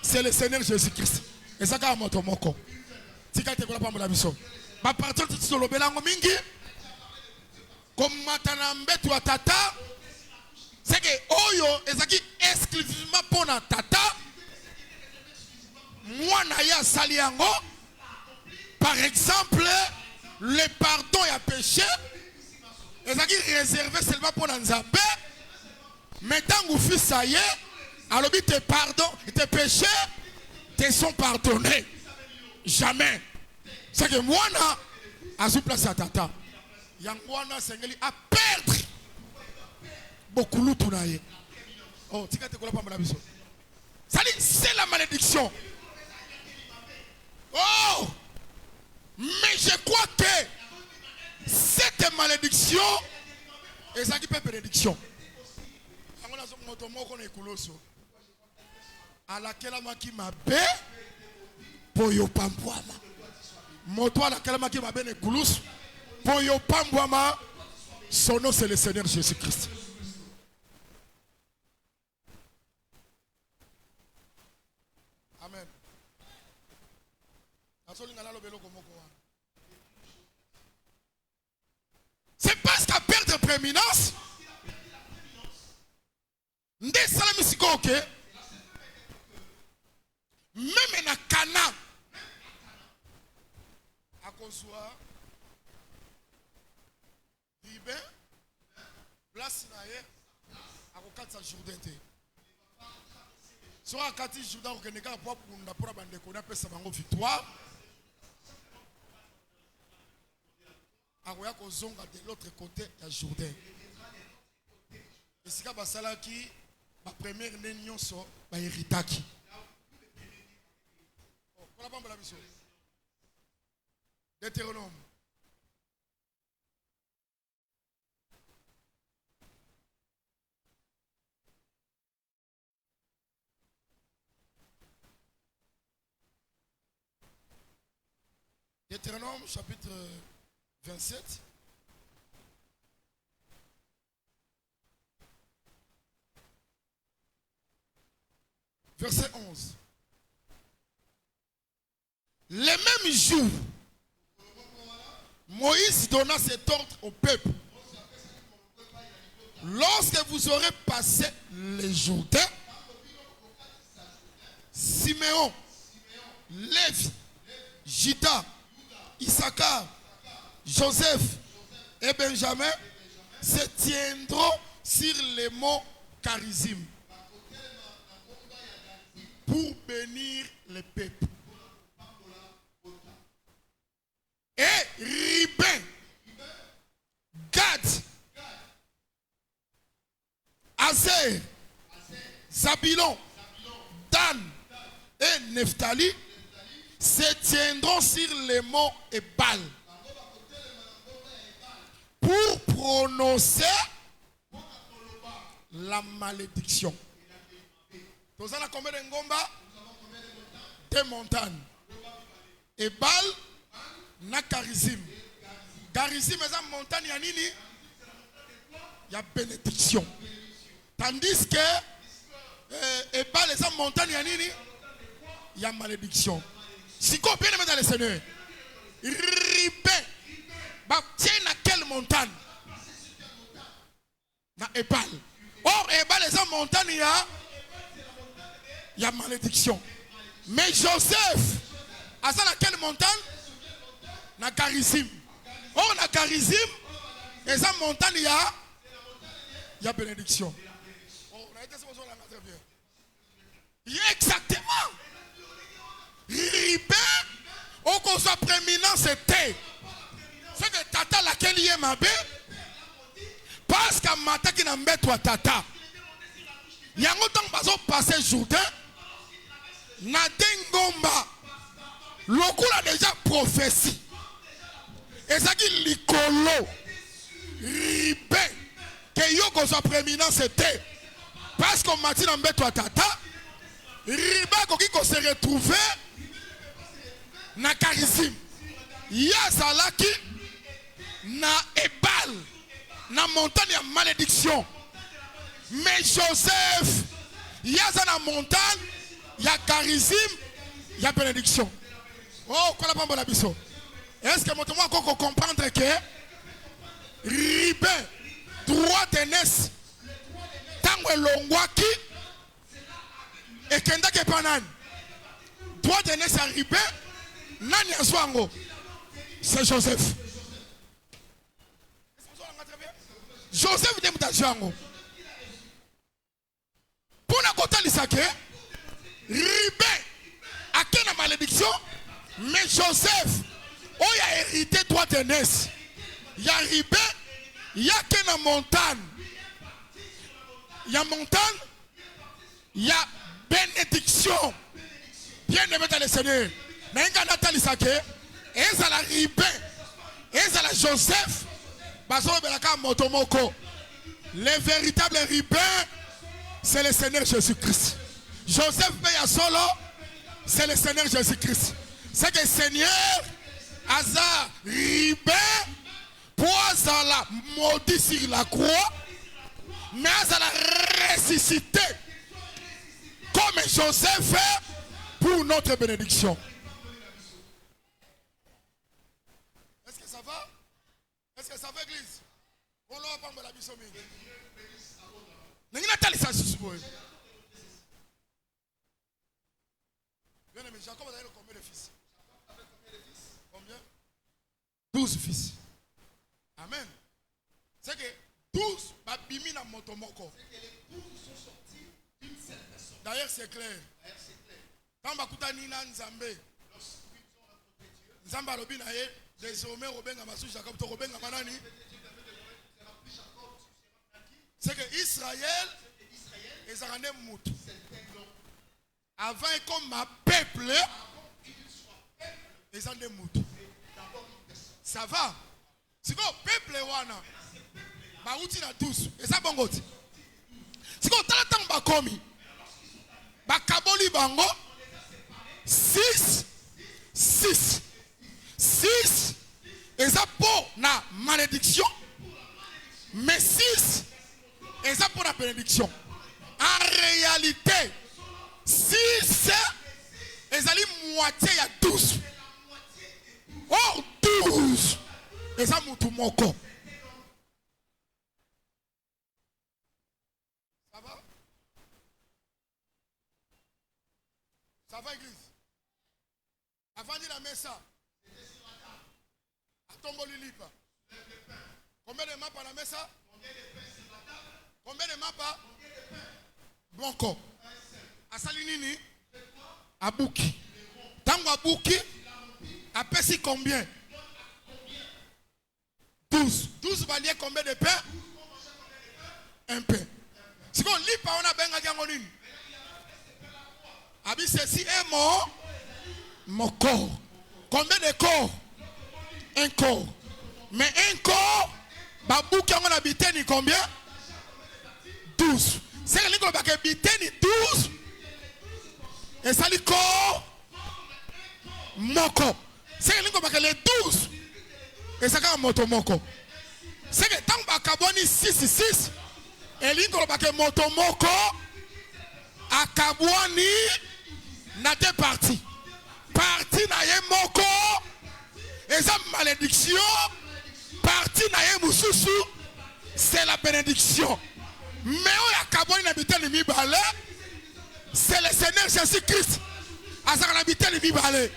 c'est le Seigneur Jésus-Christ. Et ça ka motomboko. Tika te kola pa mola biso. Ba partir tout solo belango mingi. Comme matana mbetu wa tata. C'est que Oyo ezaki exclusivement pour la tata. Moi naya saliango. Par exemple, le pardon et le péché. Ezaki réservé seulement pour Nzambe. Mais tant que fils ça y est, alors tes pardons, tes péchés te sont pardonnés. Jamais. C'est que moi na azu place à tata. Yangwana sengeli à perdre. Beaucoup de tout. Oh, tu c'est la malédiction. Oh, mais je crois que cette malédiction est ça qui peut bénédiction. À laquelle qui m'a bé pour yo pambouama. Moto à laquelle qui m'a bé ne koulous pour yo pambouama. Son nom c'est le Seigneur Jésus-Christ. Amen. C'est parce qu'à perdre prééminence, même na Cana, à Kosoa, Ribin, place naie, à Kokatsa Jourdain. Soit à Kati Jourdain, on a pour la bande qu'on appelle ça victoire. À Zonga de l'autre côté, il y a Jourdain. esika basalaki ba première nde nyonso ba héritaki. Kola pambola biso. Deutéronome. Deutéronome chapitre 27. Verset 11. Le même jour, Moïse donna cet ordre au peuple. Lorsque vous aurez passé les Jourdains, Siméon, Lévi, Juda, Issachar, Joseph et Benjamin se tiendront sur les monts Carizim pour bénir le peuple. Et Ribin, Gad, Azer, Zabilon, Dan et Nephtali se tiendront sur les monts Ebal pour prononcer la malédiction. Nous avons combien de ngomba? Deux montagnes. Ebal na Carizim. Carizim est une montagne ya nini? Il y a bénédiction. Tandis que Ebal est une montagne ya nini? Il y a malédiction. Si vous bien aimé dans le Seigneur, Ribin, tiens à quelle montagne? Na Ebal. Or, Ebal est une montagne, il y a malédiction. Mais Joseph, à ça, dans quelle montagne? Na Carizim. Or, na Carizim, et ça, montagne, il y a bénédiction. Oh, exactement. Ribin, au qu'on soit prééminent, c'était. C'est que tata laquelle il est ma bé. Parce qu'à matin qui n'a pas toi tata. Il y a longtemps que je passé Jourdain. Nadengomba. L'oku a déjà prophétie. Et ça qui l'icolo. Ribin. Que yo qu'on soit prééminent, c'était. Parce qu'on m'a dit n'a pas toi tata. Ribin qu'on se retrouvé. Na Carizim. Ya Zalaki. Na Ebal. Na montagne ya malédiction. Mais Joseph. Ya na montagne. Ya Carizim. Ya bénédiction. Oh, quoi la pambo la biso? Est-ce que moi encore comprendre que Ribin, droit d'aînesse, tango longwaki, et kenda ke panan, droit d'aînesse à Ribin, nani aswango, c'est Joseph. Joseph de mutaswango. Pour la kota lisake, Ribin, a quelle malédiction, mais Joseph, oh, il a hérité droit d'aînesse. Il y a Ribin, il y a quelle montagne. Il y a montagne, il y a bénédiction. Bien aimé dans le Seigneur. Mais il y a Nathalie Sake, et il y a Ribin, et il y a Joseph, le véritable Ribin, c'est le Seigneur Jésus-Christ. Joseph paye solo, c'est le Seigneur Jésus-Christ. C'est que le Seigneur, Hazard, Ribin, pour la maudit sur la croix, mais Hazard l'a ressuscité. Comme Joseph fait pour notre bénédiction. Est-ce que ça va? Est-ce que ça va, Église? On l'a pas mal à bisomi. N'engagez pas ça sur vous. Bien aimé, Jacob a eu combien de fils? Combien? 12 fils. Amen. C'est que 12 babimi na motomoko. D'ailleurs, c'est clair. Quand bakuta nina nzambe. Nzamba robina ye, désormais Robenga Massou Jacob to Robenga manani. C'est que Israël, ils ont un mout. Avant comme ma peuple, ils ont des mout. Ça va? Si vous peuple wana, ba uti na tous. Et ça bon goti. Si vous tala tang ba komi, ba kaboli bango 6 et ça pour la malédiction, mais 6 et ça pour la bénédiction. En réalité, 6 et ça li moitié il y a 12. Oh 12 et ça moutou moko. Ça va? Ça va église? Avant de la messa, à tomber l'ilipa. Combien de maps à la messa? Combien de maps? Blanco. À Salinini? À Bouki. Tango à Bouki? À Pessi combien? 12. 12 valiers combien de pain? Un pain. Si on lit pas, on a bien gagné. Abi ceci est mon corps. Combien de corps? Un corps. Mais un corps, babou qui a habité ni combien? 12. C'est que l'école va habiter ni 12. Et ça dit corps, mon corps. C'est que l'école va les 12. Et ça va moto moko. C'est que tant que Kaboni 6. Et l'école va moto moko. A Kaboni n'a deux parties. Partie na ye moko. Et ça malédiction. Partie na ye mususu. C'est la bénédiction. Mais où ya Kaboni n'habite le mi-balé. C'est le Seigneur Jésus-Christ. Asa n'habite le mi-balé.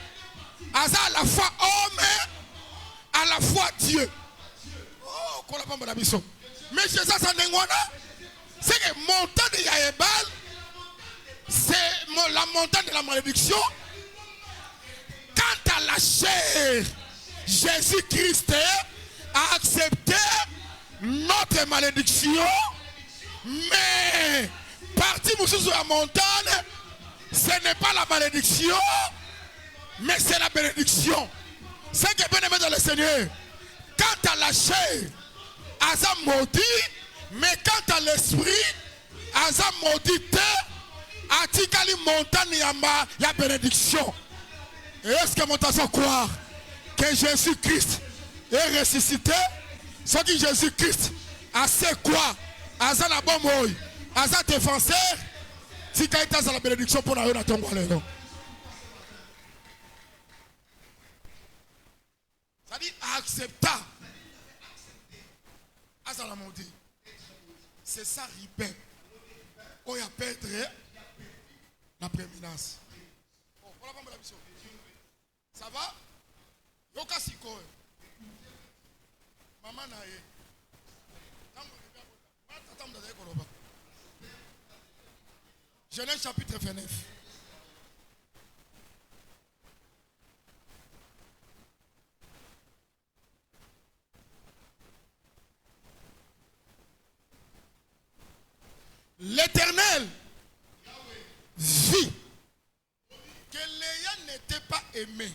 Asa à la fois homme. À la fois Dieu. Oh, qu'on l'a pas mon abisso. Mais Jésus s'en dengwana. C'est que montant de Yaébal. C'est la montagne de la malédiction. Quant à la chair, Jésus-Christ a accepté notre malédiction. Mais parti sur la montagne, ce n'est pas la malédiction, mais c'est la bénédiction. C'est que bien aimé dans le Seigneur. Quant à la chair, Asa maudit, mais quant à l'esprit, Asa maudit. Atikali montagne yamba ya bénédiction. Et est-ce que mon tas croire que Jésus-Christ est ressuscité? Ce qui Jésus-Christ a c'est quoi? Asa la bonne moy, Asa défenseur. Si tu as la bénédiction pour la rue à ton walero. Ça dit accepta. Asa la maudit. C'est ça ribet. On y a perdre la prééminence. Oh, voilà pas la mission. Ça va? Yoka siko. Maman nae. Genèse chapitre 29. L'Éternel vit que Léa n'était pas aimée.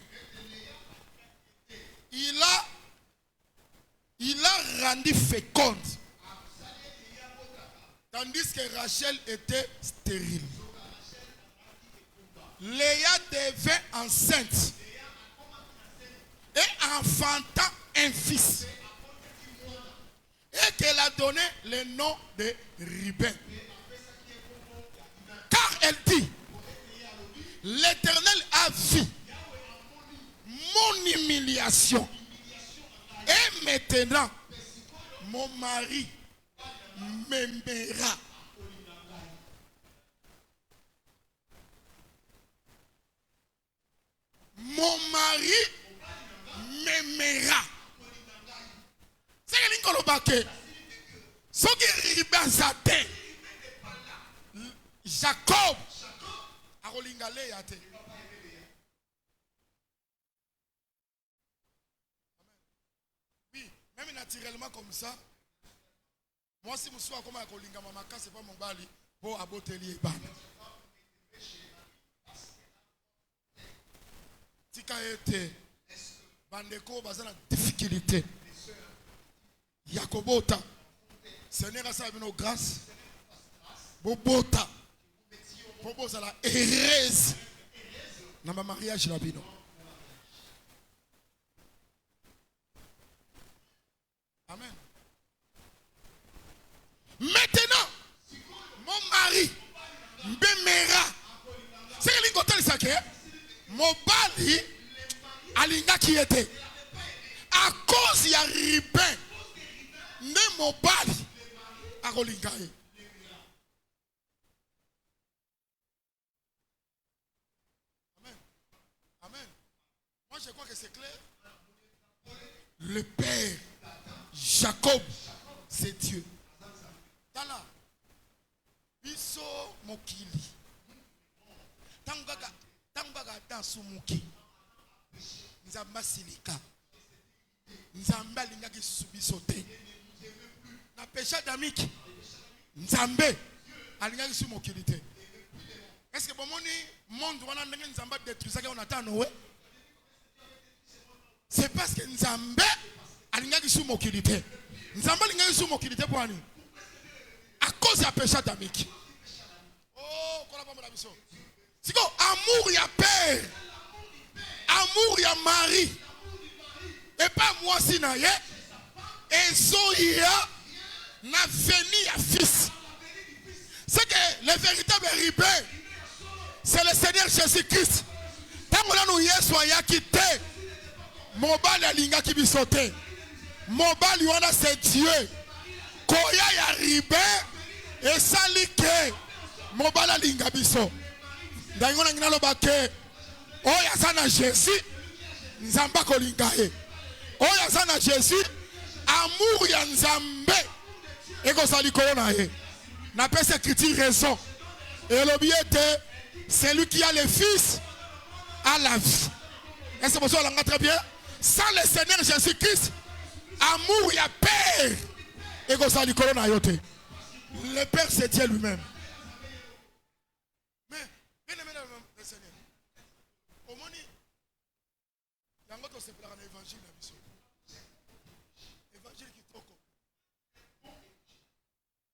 Il a rendu féconde. Tandis que Rachel était stérile. Léa devint enceinte et enfanta un fils. Et qu'elle a donné le nom de Ruben. Car elle dit, l'Éternel a vu mon humiliation. Et maintenant, mon mari m'aimera. Mon mari m'aimera. C'est que l'ingolobake. Ce qui ribazate. Jacob. Arolingale yate. Oui, même naturellement comme ça. Moi, si je suis comme un colinga, maman, c'est pas mon bali pour abotelier. Tika été, bandeko, baza na difficulté. Yakobota, Seigneur a servi nos grâces. Bobota, Boboza la heureuse. Dans ma mariage, la bino. Amen. Maintenant, mon mari, Mbemera, c'est que l'ingotali sake, mon bali, alinga qui était. À cause il y a ripin, ne mon bali, à Rolinga. Amen. Amen. Moi je crois que c'est clair. Le Père, Jacob, c'est Dieu. Tala, biso mokili. Tangaga dansu muki. Nzamba silika. Nzamba lingaki subisote. Na péché d'amiki. Nzambe alingaki su mokilité. Est-ce que bon monde wana ndenge nzamba détruire ça qu'on attend Noé? C'est parce que nzambe alingaki su mokilité. Nzamba alingaki su mokilité pour ani. À cause du péché d'amiki. Oh, qu'on a pas mon mission. C'est quoi? Amour, il y a père. Amour, il y a mari. Et pas moi si na ye. Et Zoïa n'a venu à fils. C'est que le véritable ribé, c'est le Seigneur Jésus-Christ. Tant que nous y sommes quitté, mon bal a linga qui bisote. Mon bal y c'est Dieu. Koya ya ribé et salike. Mon bal a linga biso. D'ailleurs, on a dit oh yazana Jésus, nzamba kolinga e. Oh yazana Jésus, amour ya nzambe. Et qu'on s'allie corona e. N'a pas cette critique raison. Et l'objet c'est lui qui a le fils à la vie. Est-ce que vous avez très bien? Sans le Seigneur Jésus-Christ, amour ya père. Et qu'on s'allie corona yote. Le Père c'est Dieu lui-même. C'est pour l'évangile. Évangile qui est trop con.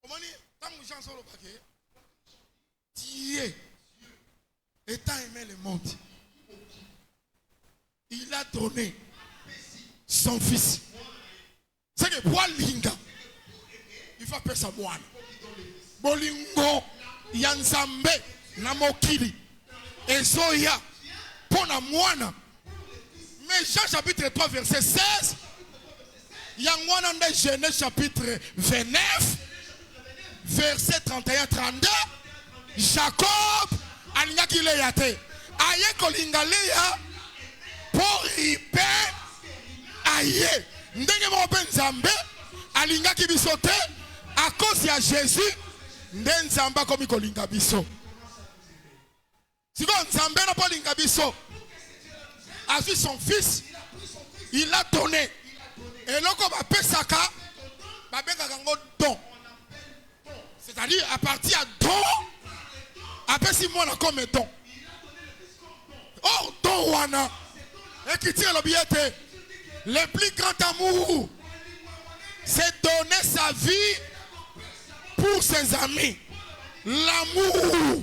Comment dire, tant que gens sont le paquet, Dieu, étant aimé le monde, il a donné son fils. C'est que pour Linga, il faut appeler ça moine. Bolingo, Yanzambe, Namokili, et Zoya, pour la moine. Mais Jean chapitre 3 verset 16, Yangwana de Genèse chapitre 29, verset 31-32, Jacob, Alinga qui l'a yate, Aye kolingalia, pour ripe, Aye, Ndenge mo ben Zambé, Alinga qui bisote, à cause de Jésus, Nden Zamba comme kolinga biso. Si kon Zambé n'a pas linga biso, a vu son fils, il l'a donné. Et là, comme appelle Saka, don. C'est-à-dire, à partir de don, après si moi, comme don. Or, don, wana, et qui tire le billet, le plus grand amour, c'est donner sa vie pour ses amis. L'amour,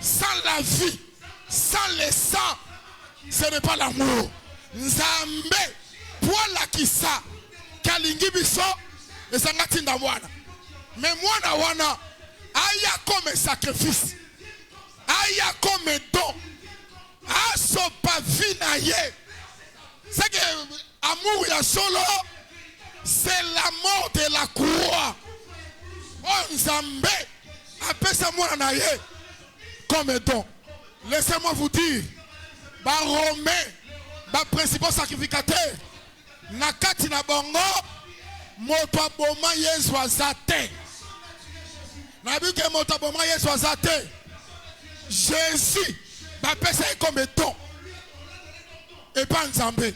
sans la vie, sans le sang, ce n'est pas l'amour. Nzambe pour la kisa kalingi biso ezangati nda mwana. Mais mwana wana aya comme sacrifice. Aya comme don. Aso pa vie na ye. C'est que amour ya solo c'est la mort de la croix. Oh Nzambe appelle ça mwana na ye comme don. Laissez-moi vous dire ba Romain, ba principal sacrificateur, nakati na bongo, moto aboma Yesu azate. Nabuke moto aboma Yesu azate. Jésus, ba pesa comme don. Et pas Nzambe.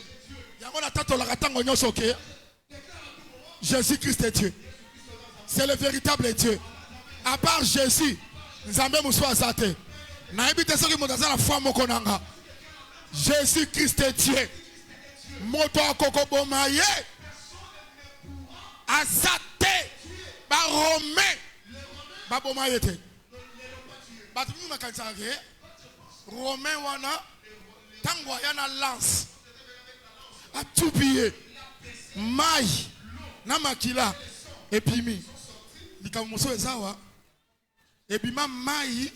Yango na tato la katango nyoso ke. Jésus Christ est Dieu. c'est le véritable Dieu. À part Jésus, Nzambe Moussou Azate. Naïbite ce qui m'a dit la foi mokonanga. Jésus-Christ est Dieu. Moto akoko bomaye. Azate. Ba Romain. Ba bomaye te. Ba tumi makansage. Romain wana. Tangwa yana lance. A tout pillé. Maï. Namakila. Et puis mi. Likamuso ezawa. Et puis ma maï.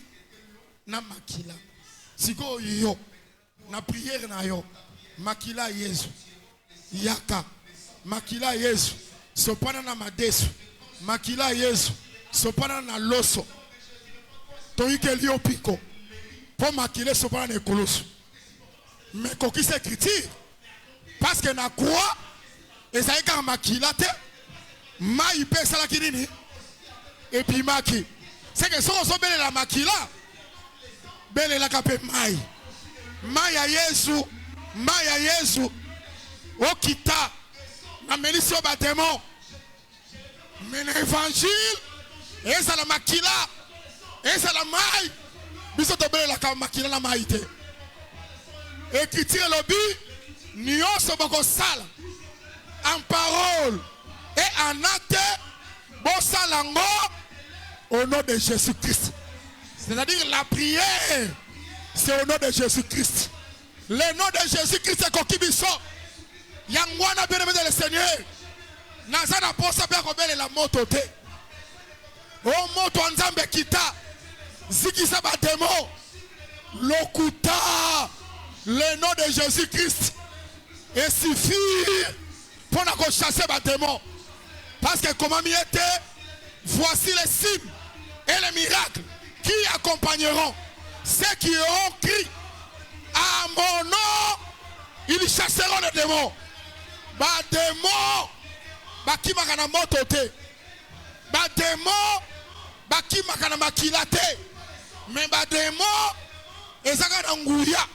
Namakila. Siko yo. Na prière na yo. Makila Yesu. Yaka. Makila Yesu. Sopana na madesu. Makila Yesu. Sopana na loso. Toike liyo piko. Pour makile sopana na ekoloso. Mais koki c'est écriture. Parce que na quoi? Et ça y est quand makila te. Ma ipe sala kinini. Et puis maki. C'est que si on se belle la makila. Belle la kapé maï. Maya Yesu, Maya Yesu, Okita, na menisio batemo, mais l'évangile, et ça la makila, et ça la maille, biso tobele la makila la maïté. Et qui tire le but, nyon se boko sala, en parole et en acte, bon salango, au nom de Jésus-Christ. C'est-à-dire la prière. C'est au nom de Jésus-Christ. Le nom de Jésus-Christ est Kokibiso. Yangwana bien aimé de le Seigneur. Nazana posa bien kobele la moto te. O moto anzambe kita. Zikisa batemo. Lokuta. Le nom de Jésus-Christ. Et suffit pour nous chasser batemo. Parce que comme il était, voici les signes et les miracles qui accompagneront ceux qui ont crié à mon nom, ils chasseront les démons. Ba démons, ba ki makana moto te. Ba démons, ba ki makana makila te. Mais ba démons, ezaka na nguya.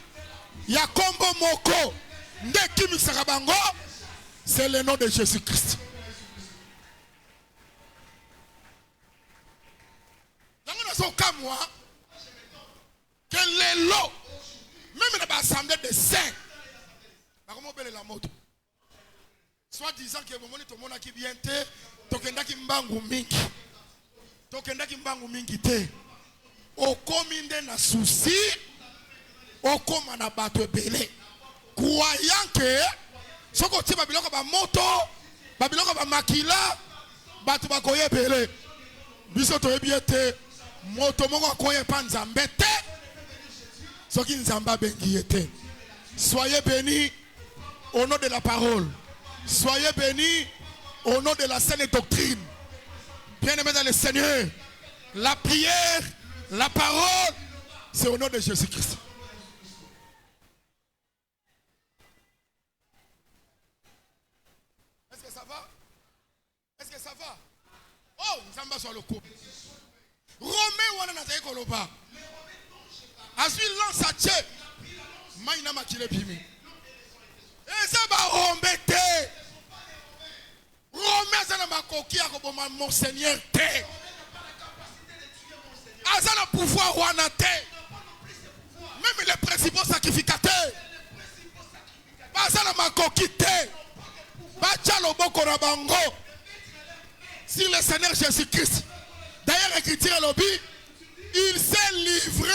Ya kombo moko, nde kimi sakabango, c'est le nom de Jésus-Christ. Nango na so kamwa. Que les lots, même dans l'assemblée de saints, comment belle la moto. Soit disant que mon tout le monde qui vient te, tokenda ki mbangu mingi, tokenda ki mbangu mingi te. Okominde na souci, okoma na bato ebele. Croyant que, soko ti babiloko ba moto, babiloko ba makila, bato bakoye ebele. Biso to ebiete, moto moko akoye pa nzambe te. Soyez bénis au nom de la parole. Soyez bénis au nom de la saine doctrine. Bien-aimés dans le Seigneur, la prière, la parole, c'est au nom de Jésus-Christ. Est-ce que ça va? Est-ce que ça va? Oh, nous sommes sur le coup. Romain, on a dit Koloba. As-tu lance à Dieu? Maïna makile pimi. Et ça va rombete. Romain ça n'a pas coquille à comme mon Seigneur te. Asa na pouvoir wana te. Même les principaux sacrificateurs. Asa na makoki te. Bacha loboko na bango. Si le Seigneur Jésus-Christ. D'ailleurs écriture à l'obi, il s'est livré.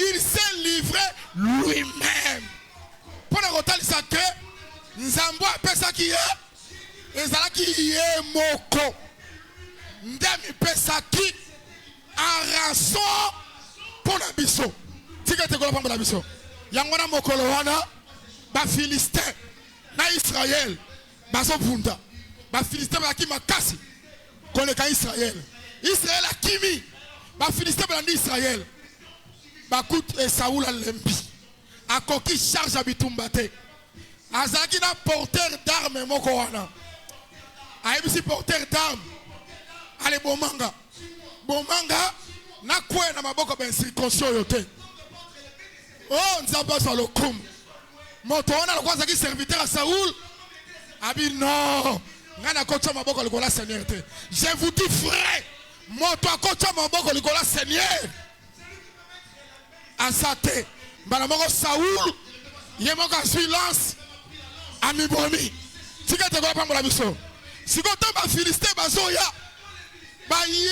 Il s'est livré lui-même. Pour le retard, il s'est que Nzambo a ça qui est. Et ça qui est moko. Ndemi pesa qui en rançon pour la biso. Si tu es pour la biso. Yangwana mokolo wana ba Philistin na Israël. Baso bunda. Ba Philistin ba ki makasi. Koleka Israël. Israël a kimi. Ba Philistin ba Israël. Bakout et Saoul a lempi. A koki charge à bitumbate. Azaki na porteur d'armes moko wana. A ebisi porteur d'armes. Ale bomanga. Bomanga na kwe na maboko ben circoncision yote. Oh nzamba sur le kum. Moto wana alikuwa zaki serviteur à Saoul. Abi non. Je vous dis frère, moto akocha maboko likola Seigneur. Asate, balamoko Saoul, yemoko silence, amibomi. Tika te kwa pambola biso. Sikoto ba Philistin bazoya. Ba ye,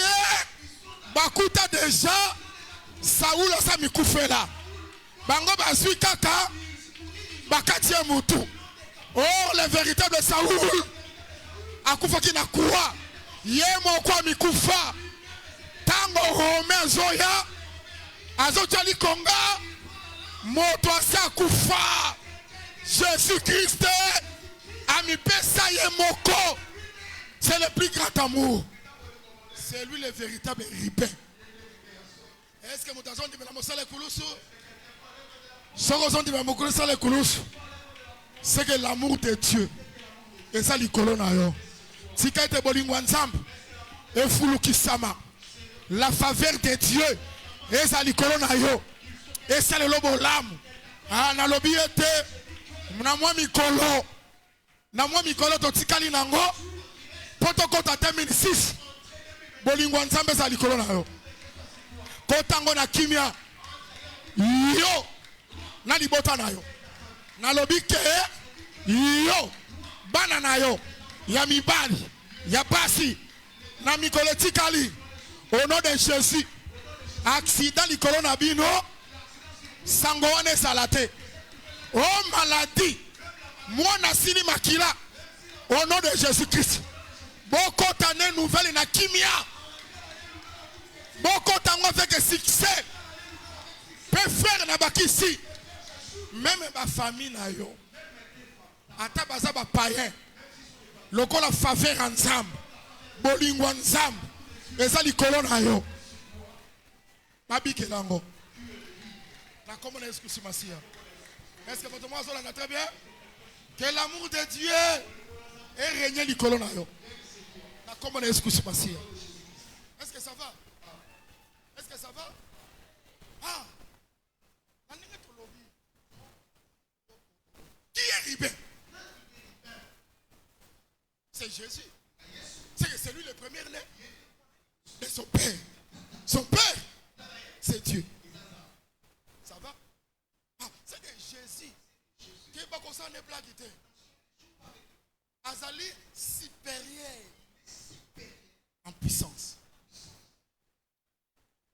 bakuta déjà Saoul asa mikufela. Bango bazui kaka, bakati ya mutu. Oh, le véritable Saoul. Akufa ki na kuwa. Ye moko mikufa. Tango Romain zoya. Azo jali konga. Moto asa kufa. Jésus-Christ. Ami pesa ye moko. C'est le plus grand amour. C'est lui le véritable ribin. Est-ce que moto azo ndimela mosala kulusu? Soko azo ndimela mokulu sala kulusu. C'est que l'amour de Dieu. Et ça likolo na yo. Tika ete bolingwa nzambe. E fulu kisama. La faveur de Dieu. Et ça likolo na yo. Et ça le lobo lamu. Ah na lobi ete. Na mwa mikolo. Na mwa mikolo to tikali nango. Poto kota 2006. Bolingwa nzambe za likolo na yo. Kotango na kimia. Yo. Na libota na yo. Na lobi ke. Yo. Bana na yo. Ya mibali. Ya basi. Na mikolo tikali. Au nom de Jésus. Accident likolo na bino. Sango wane salate. Oh maladie. Moi na sili makila. Au nom de Jésus-Christ. Boko tane nouvelle na kimia. Boko tango avec succès. Peut faire na bakisi. Même ma famille na yo. Ata baza ba païen. Loko la faveur ensemble. Bolingo ensemble. Eza likolo na yo. Mabike lango. Na comment est-ce que c'est masia? Est-ce que votre moiseau là très bien? Que l'amour de Dieu est régné likolo na yo. Na comment est-ce que c'est masia? Est-ce que ça va? Est-ce que ça va? Ah. Qui est ribé? C'est Jésus. C'est lui le premier né de son père. Son père, c'est Dieu. Ça va? Ah, c'est que Jésus, qui n'est pas comme ça, n'est pas quitté. Azali supérieur en puissance.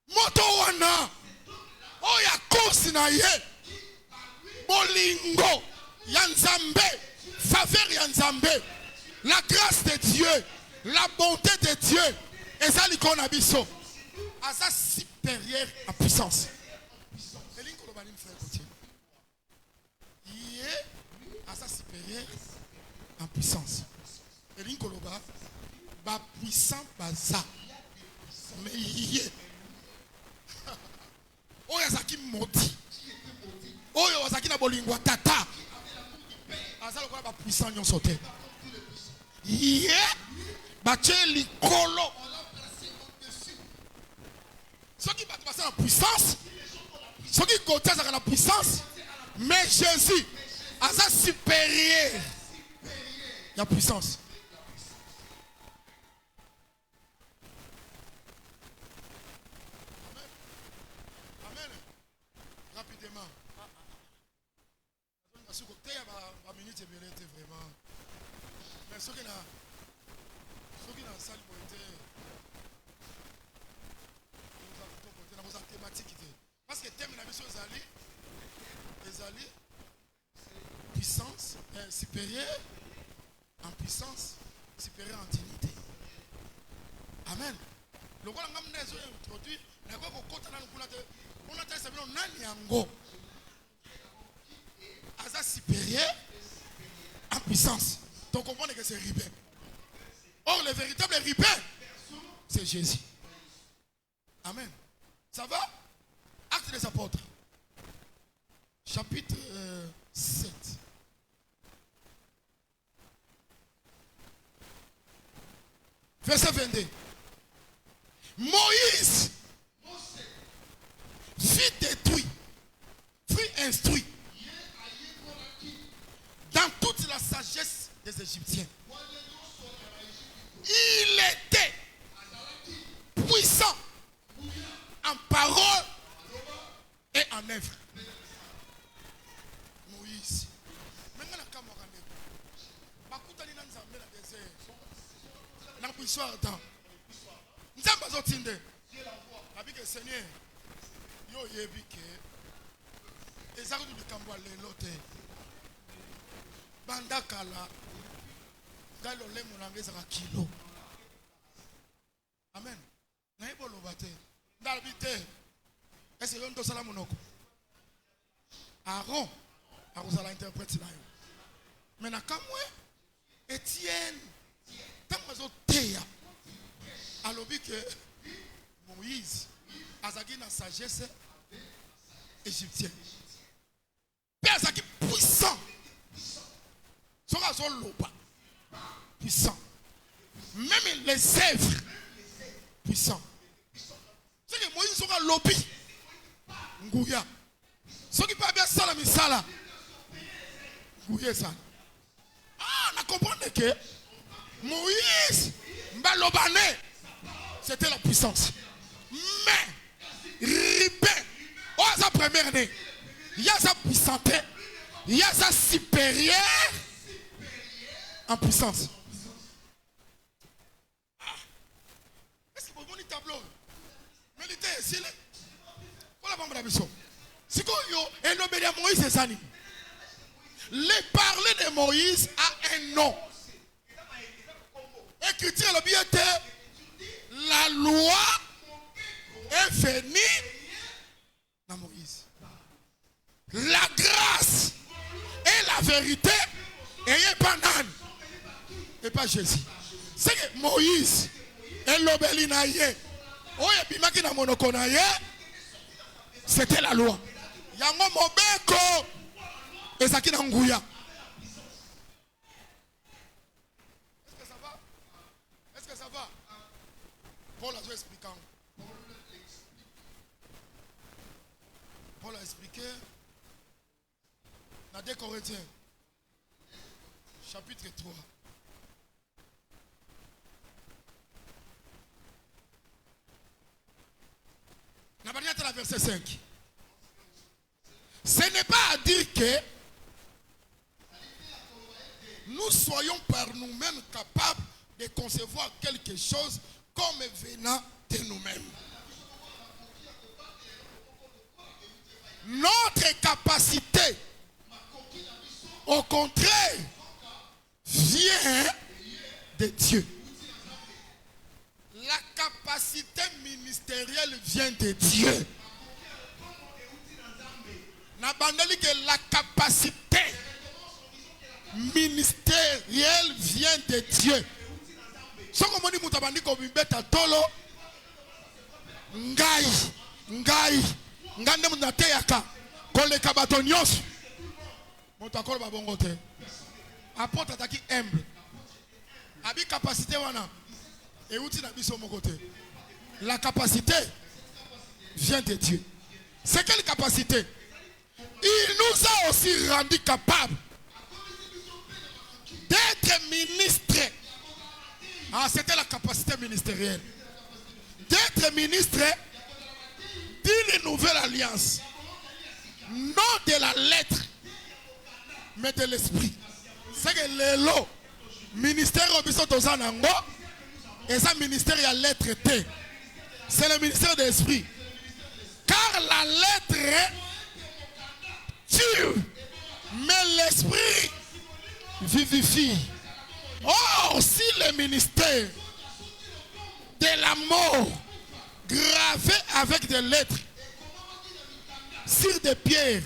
Moto wana. Oya kosi na ye. Bolingo. Yanzambe. Faveur Yanzambe. La grâce de Dieu. La bonté de Dieu. Et ça l'icône abisso. À sa supérieure en puissance. Il est à sa supérieure en puissance. Et l'incoloba. Ba puissant baza. Mais il est. Oh yazaki moti. Oh yazaki na bolingwa tata. Azalo kwa ba puissant nyon sauté. Yeah. Bache likolo. Ceux qui battent passer en puissance. Ceux qui côté ça la puissance. Mais Jésus a sa supérieur. La puissance. Amen. Rapidement. Vraiment. Mais ceux qui ont salle thématique. Parce que thème la mission les alliés, puissance supérieure en puissance, supérieure en dignité. Amen. Le roi n'a pas introduit, on a dit Asa supérieur en puissance. Donc on comprend que c'est ribé. Or le véritable ribé, c'est Jésus. Amen. Ça va? Actes des apôtres. Chapitre 7. Verset 22. Moïse fut détruit, fut instruit dans toute la sagesse des Égyptiens. manœuvre. Moïse. Maintenant, la caméra n'est pas. Bakuta ni nanzambe la désert. N'a pas histoire temps. Nzamba zotinde. Avec le Seigneur. Yo yebike. Ezako du kambo lelote. Bandakala. Galo le monangeza ka kilo. Amen. Na ibolo bate. Dalbite. Est-ce que yon sala monoko? Aaron. Aaron sala interprète là. Mais na kamwe Étienne. Tamazo teya. Alobi que Moïse azaki na sagesse égyptienne. Père azaki puissant. Sera son loba. Puissant. Même les œuvres puissants. C'est que Moïse sera lobby. Ngouya. Ce qui pas bien ça la misala. Ngouya ça. Ah, on a compris que Moïse Mbalobane, c'était la puissance. Mais Ribé, oh sa première année, il y a sa puissance, il y a sa supérieure en puissance. Est-ce que vous avez un tableau? Mais il était ici. Voilà mon avis. Si vous avez un obédiant Moïse, c'est ça. Les parler de Moïse a un nom. Écriture le bien la loi est venue dans Moïse. La grâce et la vérité et pas nan et pas Jésus. C'est que Moïse et l'obélinaye oyebimaki na monoko na ye, c'était la loi. Yango mobeko ezaki na nguya. Paul a expliqué. Paul a expliqué dans 2 Corinthiens, chapitre 3. La manière de la verset 5. Ce n'est pas à dire que nous soyons par nous-mêmes capables de concevoir quelque chose comme venant de nous-mêmes. Notre capacité, au contraire, vient de Dieu. La capacité ministérielle vient de Dieu. N'abandonnez que la capacité ministérielle vient de Dieu. Ce que je dis, c'est que tolo ngai ngande munateyaka koleka bato nyonso moto akolo babongo te apôtre ataki humble abi capacité wana et outil na biso moko te. La capacité vient de Dieu. C'est quelle capacité? Il nous a aussi rendu capables d'être ministres. Ah, c'était la capacité ministérielle. D'être ministre d'une nouvelle alliance. Non de la lettre, mais de l'esprit. C'est que le lot, ministère Obisotozanango, et ça ministère il y a lettre T. C'est le ministère de l'esprit. Car la lettre tue, mais l'esprit vivifie. Or, si le ministère de la mort gravé avec des lettres sur des pierres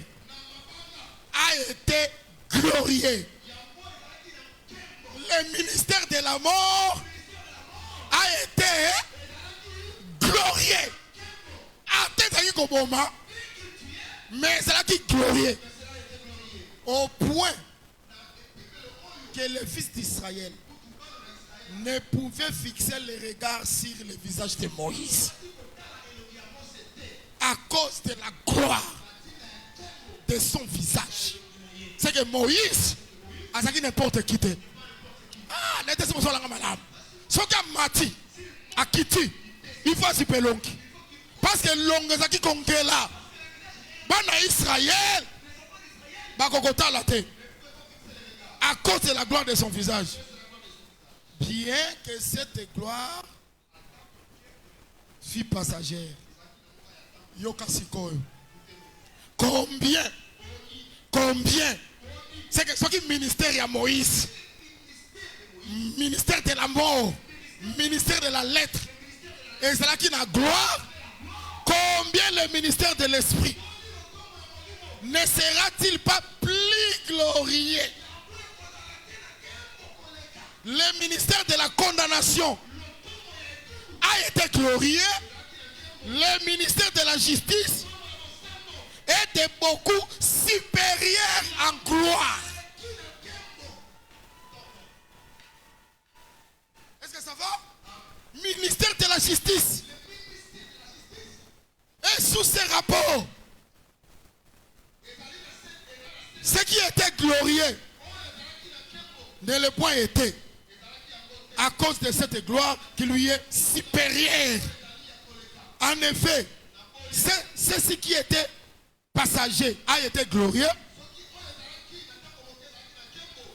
a été glorieux, le ministère de la mort a été glorieux. Mais c'est là qui est glorieux. Au point que le fils d'Israël ne pouvait fixer le regard sur le visage de Moïse à cause de la gloire de son visage. C'est que Moïse a dit n'importe qui. Ah, n'était-ce pas ça madame. Ce qui a mati à Kiti, il faut super long. Parce que long est qui conquête là. Bana Israël, bakokota la terre. À cause de la gloire de son visage. Bien que cette gloire fut passagère. Yokasikoyo. Combien? C'est que ce qui ministère à Moïse. Ministère de la mort. Ministère de la lettre. Et c'est là qu'il a gloire. Combien le ministère de l'esprit ne sera-t-il pas plus glorieux? Le ministère de la condamnation a été glorieux. Le ministère de la justice était beaucoup supérieur en gloire. Est-ce que ça va? Ministère de la justice. Et sous ces rapports, ce qui était glorieux ne le point été à cause de cette gloire qui lui est supérieure. En effet, ce qui était passager a été glorieux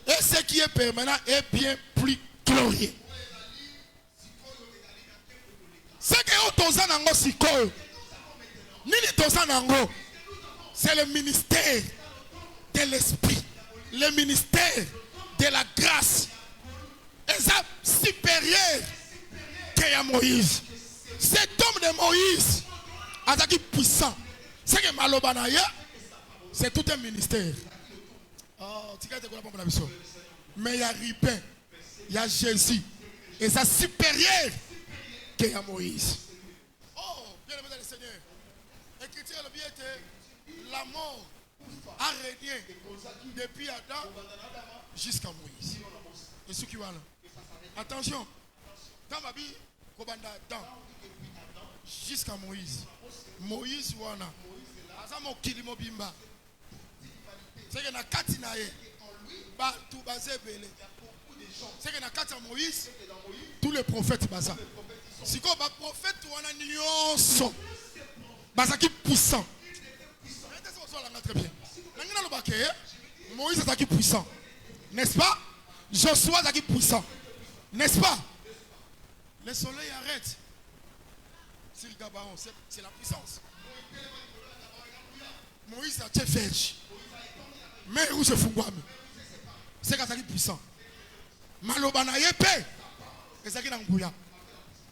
et ce qui est permanent est bien plus glorieux. Ce que vous avez sikoyo, c'est le ministère de l'esprit, le ministère de la grâce. Et ça supérieur que Moïse. Cet homme de Moïse, attaqué puissant. C'est que Malobanaïa, c'est tout un ministère. Mais il y a Ripin, il y a Jésus. Et ça supérieur que Moïse. Oh, bien aimé dans le Seigneur. L'écriture a bien été la mort a régné depuis Adam jusqu'à Moïse. Et ce qui va là. Attention. Dans ma vie, Adam jusqu'à Moïse. Moïse wana. Azamo kilimo bimba. C'est que na kati na ye. Ba tout basé belé. C'est que na kati Moïse, tous les prophètes basa. Si ko ba prophète wana nyonso. Basa qui puissant. Très bien. Moïse est qui puissant. N'est-ce pas? Josué est qui puissant. N'est-ce pas? Le soleil arrête. C'est le Gabaon, c'est la puissance. Moïse a été fait. Mais où se fout? C'est qui puissant. Malobana yépé. Et c'est qui n'a pas.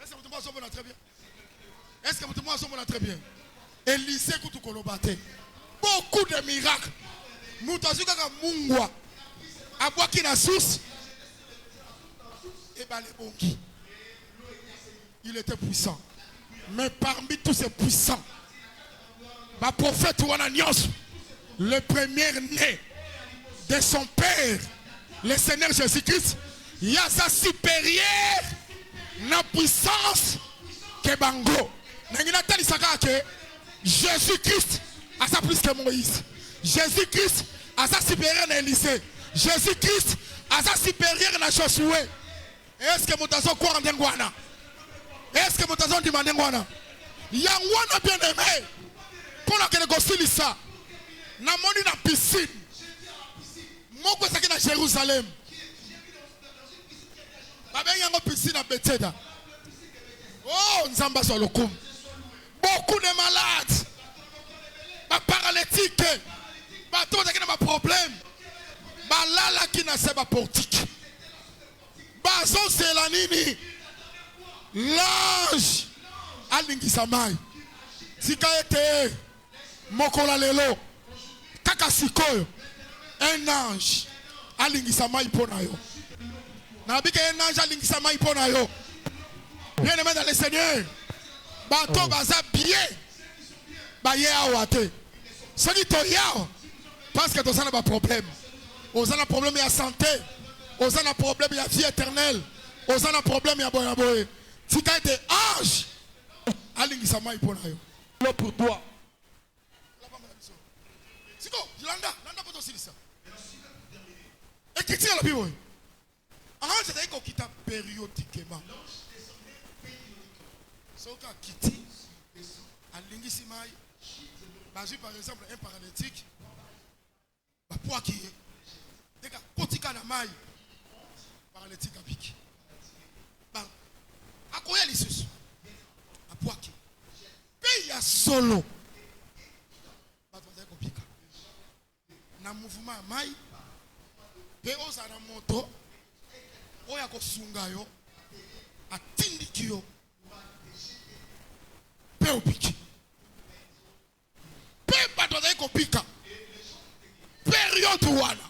Est-ce que vous te très bien? Est-ce que vous te très bien? Élisée Koutou Kolobate. Beaucoup de miracles. Moutazuka Mungwa. Abwaki na source. Et ben les bonki. Il était puissant. Mais parmi tous ces puissants, ma prophète Wananios, le premier né de son père, le Seigneur Jésus-Christ, il y a sa supérieure na puissance que Bango. Jésus-Christ a sa plus que Moïse. Jésus-Christ a sa supérieure na Élisée. Jésus-Christ a sa supérieure na Josué. Est-ce que vous quoi en Dengwana? Est-ce que vous avez demandé quoi? Yangwana bien aimé. Pour la que le gospel ça. Na moni na piscine. Moko ça qui na Jérusalem. Babe yango piscine à Bethesda. Oh, Nzamba sur le coup. Beaucoup de malades. Ba paralytique. Ba tout ça qui n'a pas problème. Ba lala qui n'a pas portique. Ba son c'est la nini. L'ange alingisamai sika ete mokola lelo kaka sikoyo un ange alingisamai pona yo na bika un ange alingisamai pona yo bien aimé dans le Seigneur bato baza bien ba ye awate soki to yao parce que tozana ba problème ozana problème ya santé ozana problème ya vie éternelle ozana problème ya boya boye. Si tu es ange, là pour toi. Si tu landa pour toi ça. Écriture la Bible. Ange c'est qu'on quitte périodiquement. Soka kiti alingi simai Bazui par exemple un paralytique. Pour qui est. Dès que potika na maille. Paralytique à pique. Bah, à quoi il est à pour qui. Pays à solo. Bah, tu vas dire na mouvement à maille. Pays aux na moto. Oya ko sunga yo. Atindiki yo. Pays au pique. Pays pas tu vas dire pika. Période wana.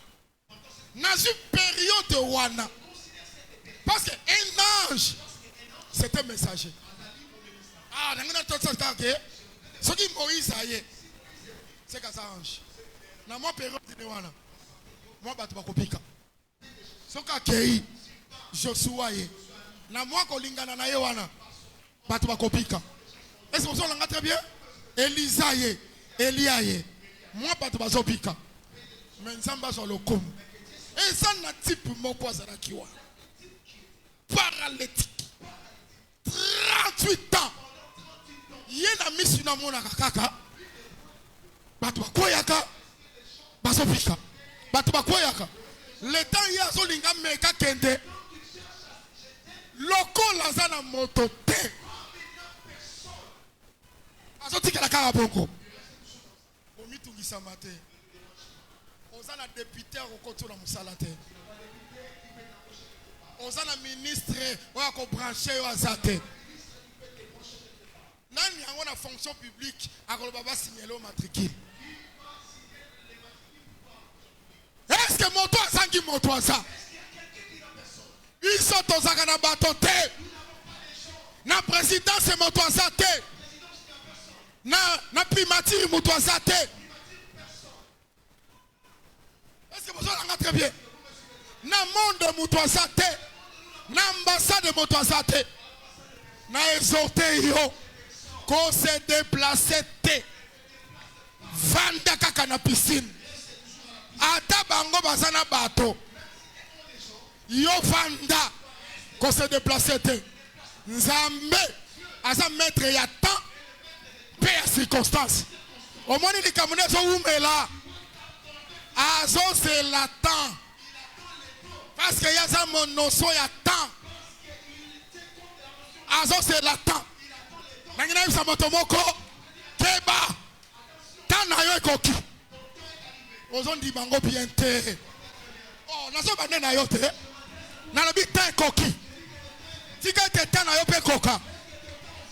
Dans une période wana. Parce qu'un ange, c'est un messager. Ah, dans une autre sorte que ce qui Moïse a eu, c'est qu'un ange. Dans mon période de wana, moi je vais kopika. Ce qui Joshua ye. Dans moi kolingana na ye wana, je vais kopika. Est-ce que vous avez très bien? Elisa ye, Elia ye. Moi je vais kopika. Mais nzamba sur le com. Et ça n'a type moko azalaki wa. Paralytique. 38 ans. Yena misu na mona kaka. Batu bakoyaka. Basopika. Batu bakoyaka. Le temps ya zo linga meka kende. Loko lazana moto te. Azotika la kaka bongo. Omitungisa mate. Ozana député au côté de la Moussalate. Ozana ministre ou à branché ou à zate. Nani a une fonction publique à Golbaba signaler au matricule. Est-ce que mon toit sangi mon toit ça? Ils sont aux agana batote. Na présidence c'est mon toit ça te. Na primature mon toit ça te. Est-ce que vous avez très bien? Na monde de Moutouazate, na ambassade de Moutouazate, na exhorté yo, qu'on se déplace te, vanda kaka na piscine, ata bango bazana bato, yo vanda, qu'on se déplace te, nzambe, aza maître ya temps, paix à circonstance. Au moins il y a des camerounais qui là. Azo c'est la temps. Parce qu'il y a mon notion, il y a temps. Azo c'est la temps. Nangina yusa motomoko. Keba. Tana yo ekoki. Ozon di bango biente. Oh, nazo bande na yo te. Nanabi tan ekoki. Tika te tana yo pe koka.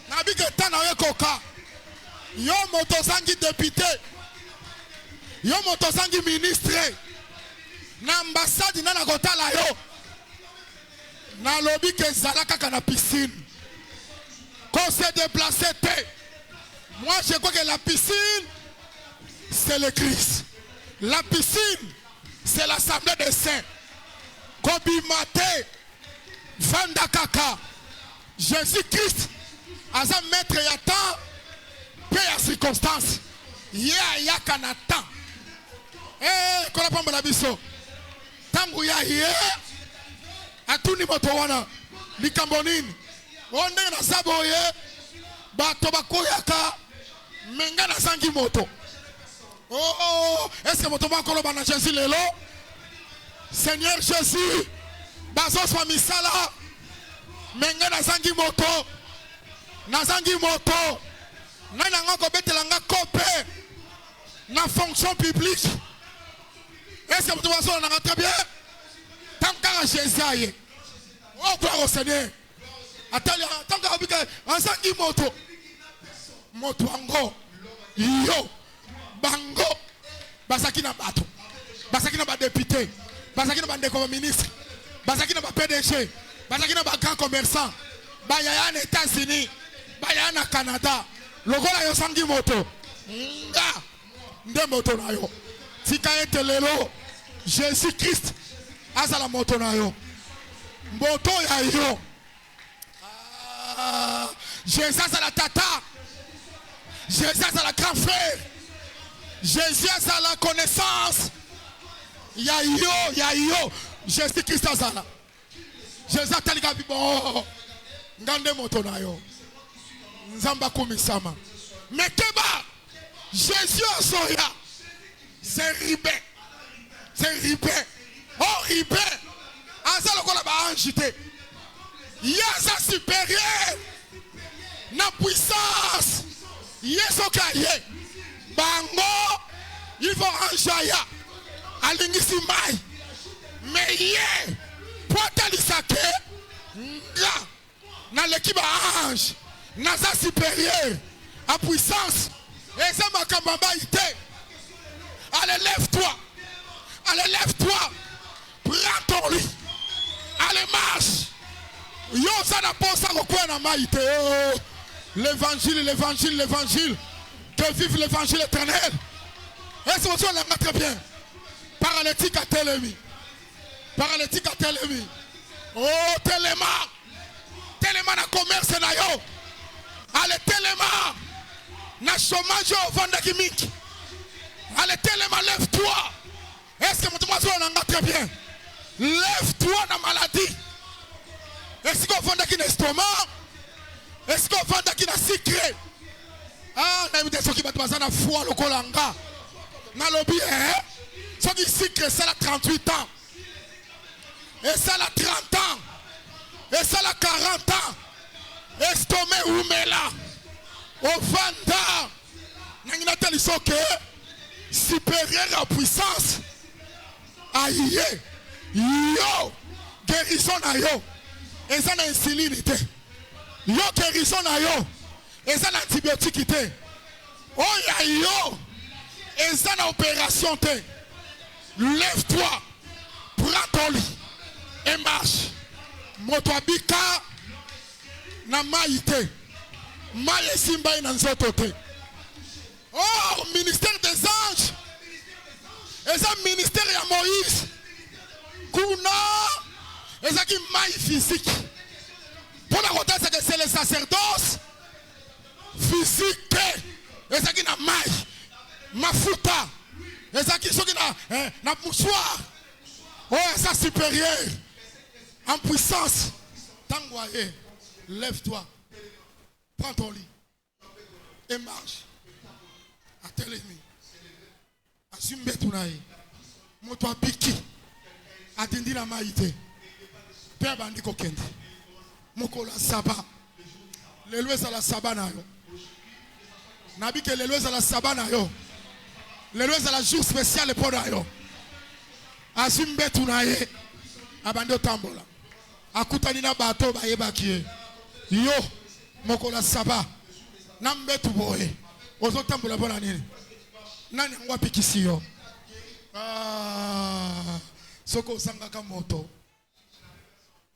Nabi ke tana yo koka. Yo motosangi député. Yo motosangi ministre. Na ambassade na kotala yo. Na lobby ke zalaka kana piscine. Qu'on se déplace te. Moi je crois que la piscine c'est le Christ. La piscine c'est l'assemblée des saints. Kobimate Vanda Kaka. Jésus-Christ aza maître ya temps paix à circonstance. Ya kanata. Eh, kola pamba la biso. Tangu ya ye. Atuni moto wana. Likambo nini? Onde na sabo ye. Bato bakoyaka. Menga na sangi moto. Oh, est-ce que moto bakolo bana Jésus lelo? Seigneur Jésus. Bazos famisala. Menga na sangi moto. Na sangi moto. Nana ngako betela nga kope. Na fonction publique. Est-ce que vous avez ça très bien? Tant que Jésus aille. Oh, gloire au Seigneur. Tant que un sangi moto. Moto ango. Yo. Bango. Basaki na bato. Basaki na ba député. Basaki na ba ndeko ministre. Basaki na ba PDG. Basaki na ba grand commerçant. Bayaya na États-Unis. Bayaya na Canada. Logola yo sangi moto. Nga. Nde moto na yo. Tika ete lelo. Jésus-Christ. Asa la moto na yo. Moto ya yo. Jésus à la tata. Jésus à la grand frère. Jésus à la connaissance. Ya yo. Jésus-Christ à la. Jésus à la bon. Ngande moto na yo. Nzamba kumisama. Mekeba. Jésus en soya. C'est ribé. C'est ribé. Oh ribé. En ça le quoi là-bas agité. Il y a ça supérieur. Na puissance. Yes okaye. Bango. Il faut enjaya. Alingisi mai. Mais yé. Poita lisake. Nga. Na l'équipe ange. Na ça supérieur. En puissance. Et ça m'a kamamba ité. Allez, lève-toi. Allez, lève-toi. Prends ton lit. Allez, marche. Yo, ça n'a pas ça qu'on a maïté. L'évangile, l'évangile, l'évangile. Que vive l'évangile éternel. Est-ce que vous l'avez très bien? Paralytique à Télémi. Paralytique à Télémi. Oh, Téléma. Téléma na commerce na yo. Allez, Téléma. Na chômage au vendre chimique. Allez, Téléma, lève-toi. Est-ce que vous l'avez très bien? Lève-toi dans la maladie. Est-ce qu'on vend qui l'estomac? Est-ce qu'on vend qui la secret? Ah, on a des gens qui battent dans la foi, le colanga. Dans le bien, ceux qui secret, ça a 38 ans. Et ça a 30 ans. Et ça a 40 ans. Estomac ou mela. Au vanda. N'a pas dit que supérieur à puissance. Aïe. Yo. Guérison à yo. Et ça n'a insuline. Yo guérison à yo. Et ça n'a antibiotique. Oh ya yo. Et ça n'a opération. Lève-toi. Prends ton lit. Et marche. Motoabika. Na maïté. Maïe simba na nzotote. Oh, ministère des anges. Et ça ministère à Moïse. Kuna. Et ça qui maille physique. Pour la côté, c'est le sacerdoce physique. Et ça qui n'a maille. Mafuta. Et ça qui n'a mouchoir. Oh, ça supérieur. En puissance. Tangoye. Lève-toi. Prends ton lit. Et marche. À tel ennemi. Assume betunaï. Moto abiki. Attendi la maïté. Père bandiko kendi. Mokola saba. Les lois à la saba na yo. Nabi que les lois à la saba na yo. Les lois à la jour spécial pour na yo. Assume betunaï. Abando tambola. Akutani na bato ba yebakie. Yo. Mokola saba. Nambetu boye. Ozo tambola bona nini. Nani ngwapi kisiyo. Ah. Soko sangaka moto.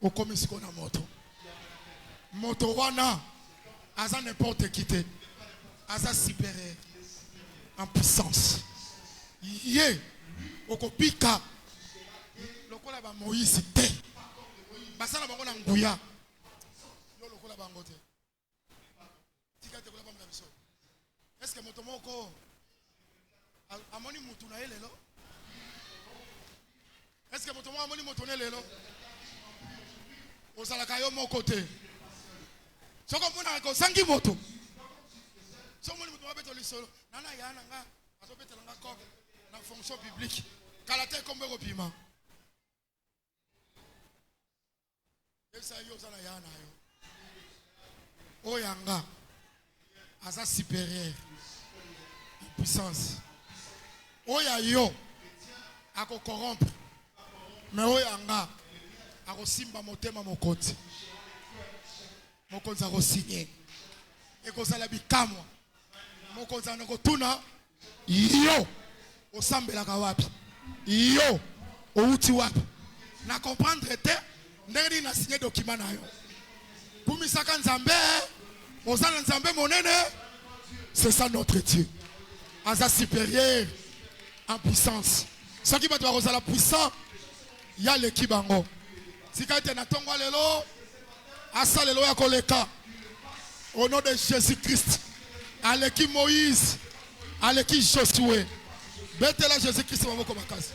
Okomi siko na moto. Moto wana. Aza n'importe qui te. Aza supérieur. En puissance. Yé. Okopika. Lokola ba Moïse te. Basala bango na nguya. Yo lokola bango te. Tika te kola bango biso. Est-ce que moto moko amoni mutu na elelo? Est-ce que moto moko amoni moto na elelo? Osalaka yo moko te. Soko mona ko sangi moto. Soko moni moto mabeto lisolo. Nana yana nga azobetela nga ko na fonction publique. Kalate kombe ko pima. Esa yo sana yana yo. Oyanga asa supérieur en puissance. Oya yo ako corrompre. Mais oyanga ako simba motema mokoti. Mokonza ko signer. Eko sala bikamwa. Mokonza nako tuna yo osambela ka wapi. Yo outi wapi. Na comprendre te ndenge na signer document na yo. Kumisaka nzambe ozana nzambe monene. C'est ça notre Dieu. Asa supérieur en puissance. Ce qui va te voir la puissance, il y a l'équipe bango. Si quand tu es natongo lelo, asa lelo ya koleka. Au nom de Jésus-Christ, à l'équipe Moïse, à l'équipe Josué. Betela Jésus-Christ va vous comme casse.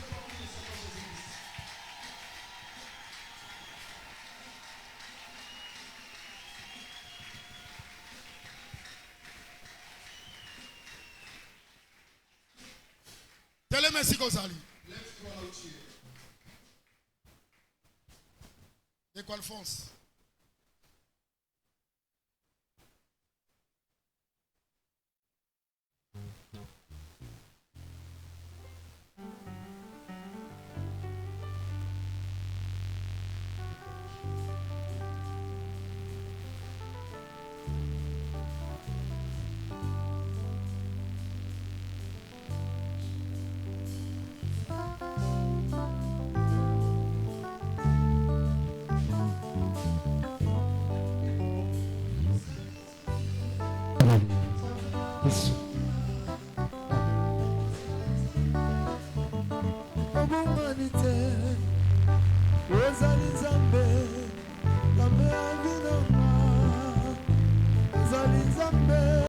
Lève si Kozali. De quoi Alphonse? Isso.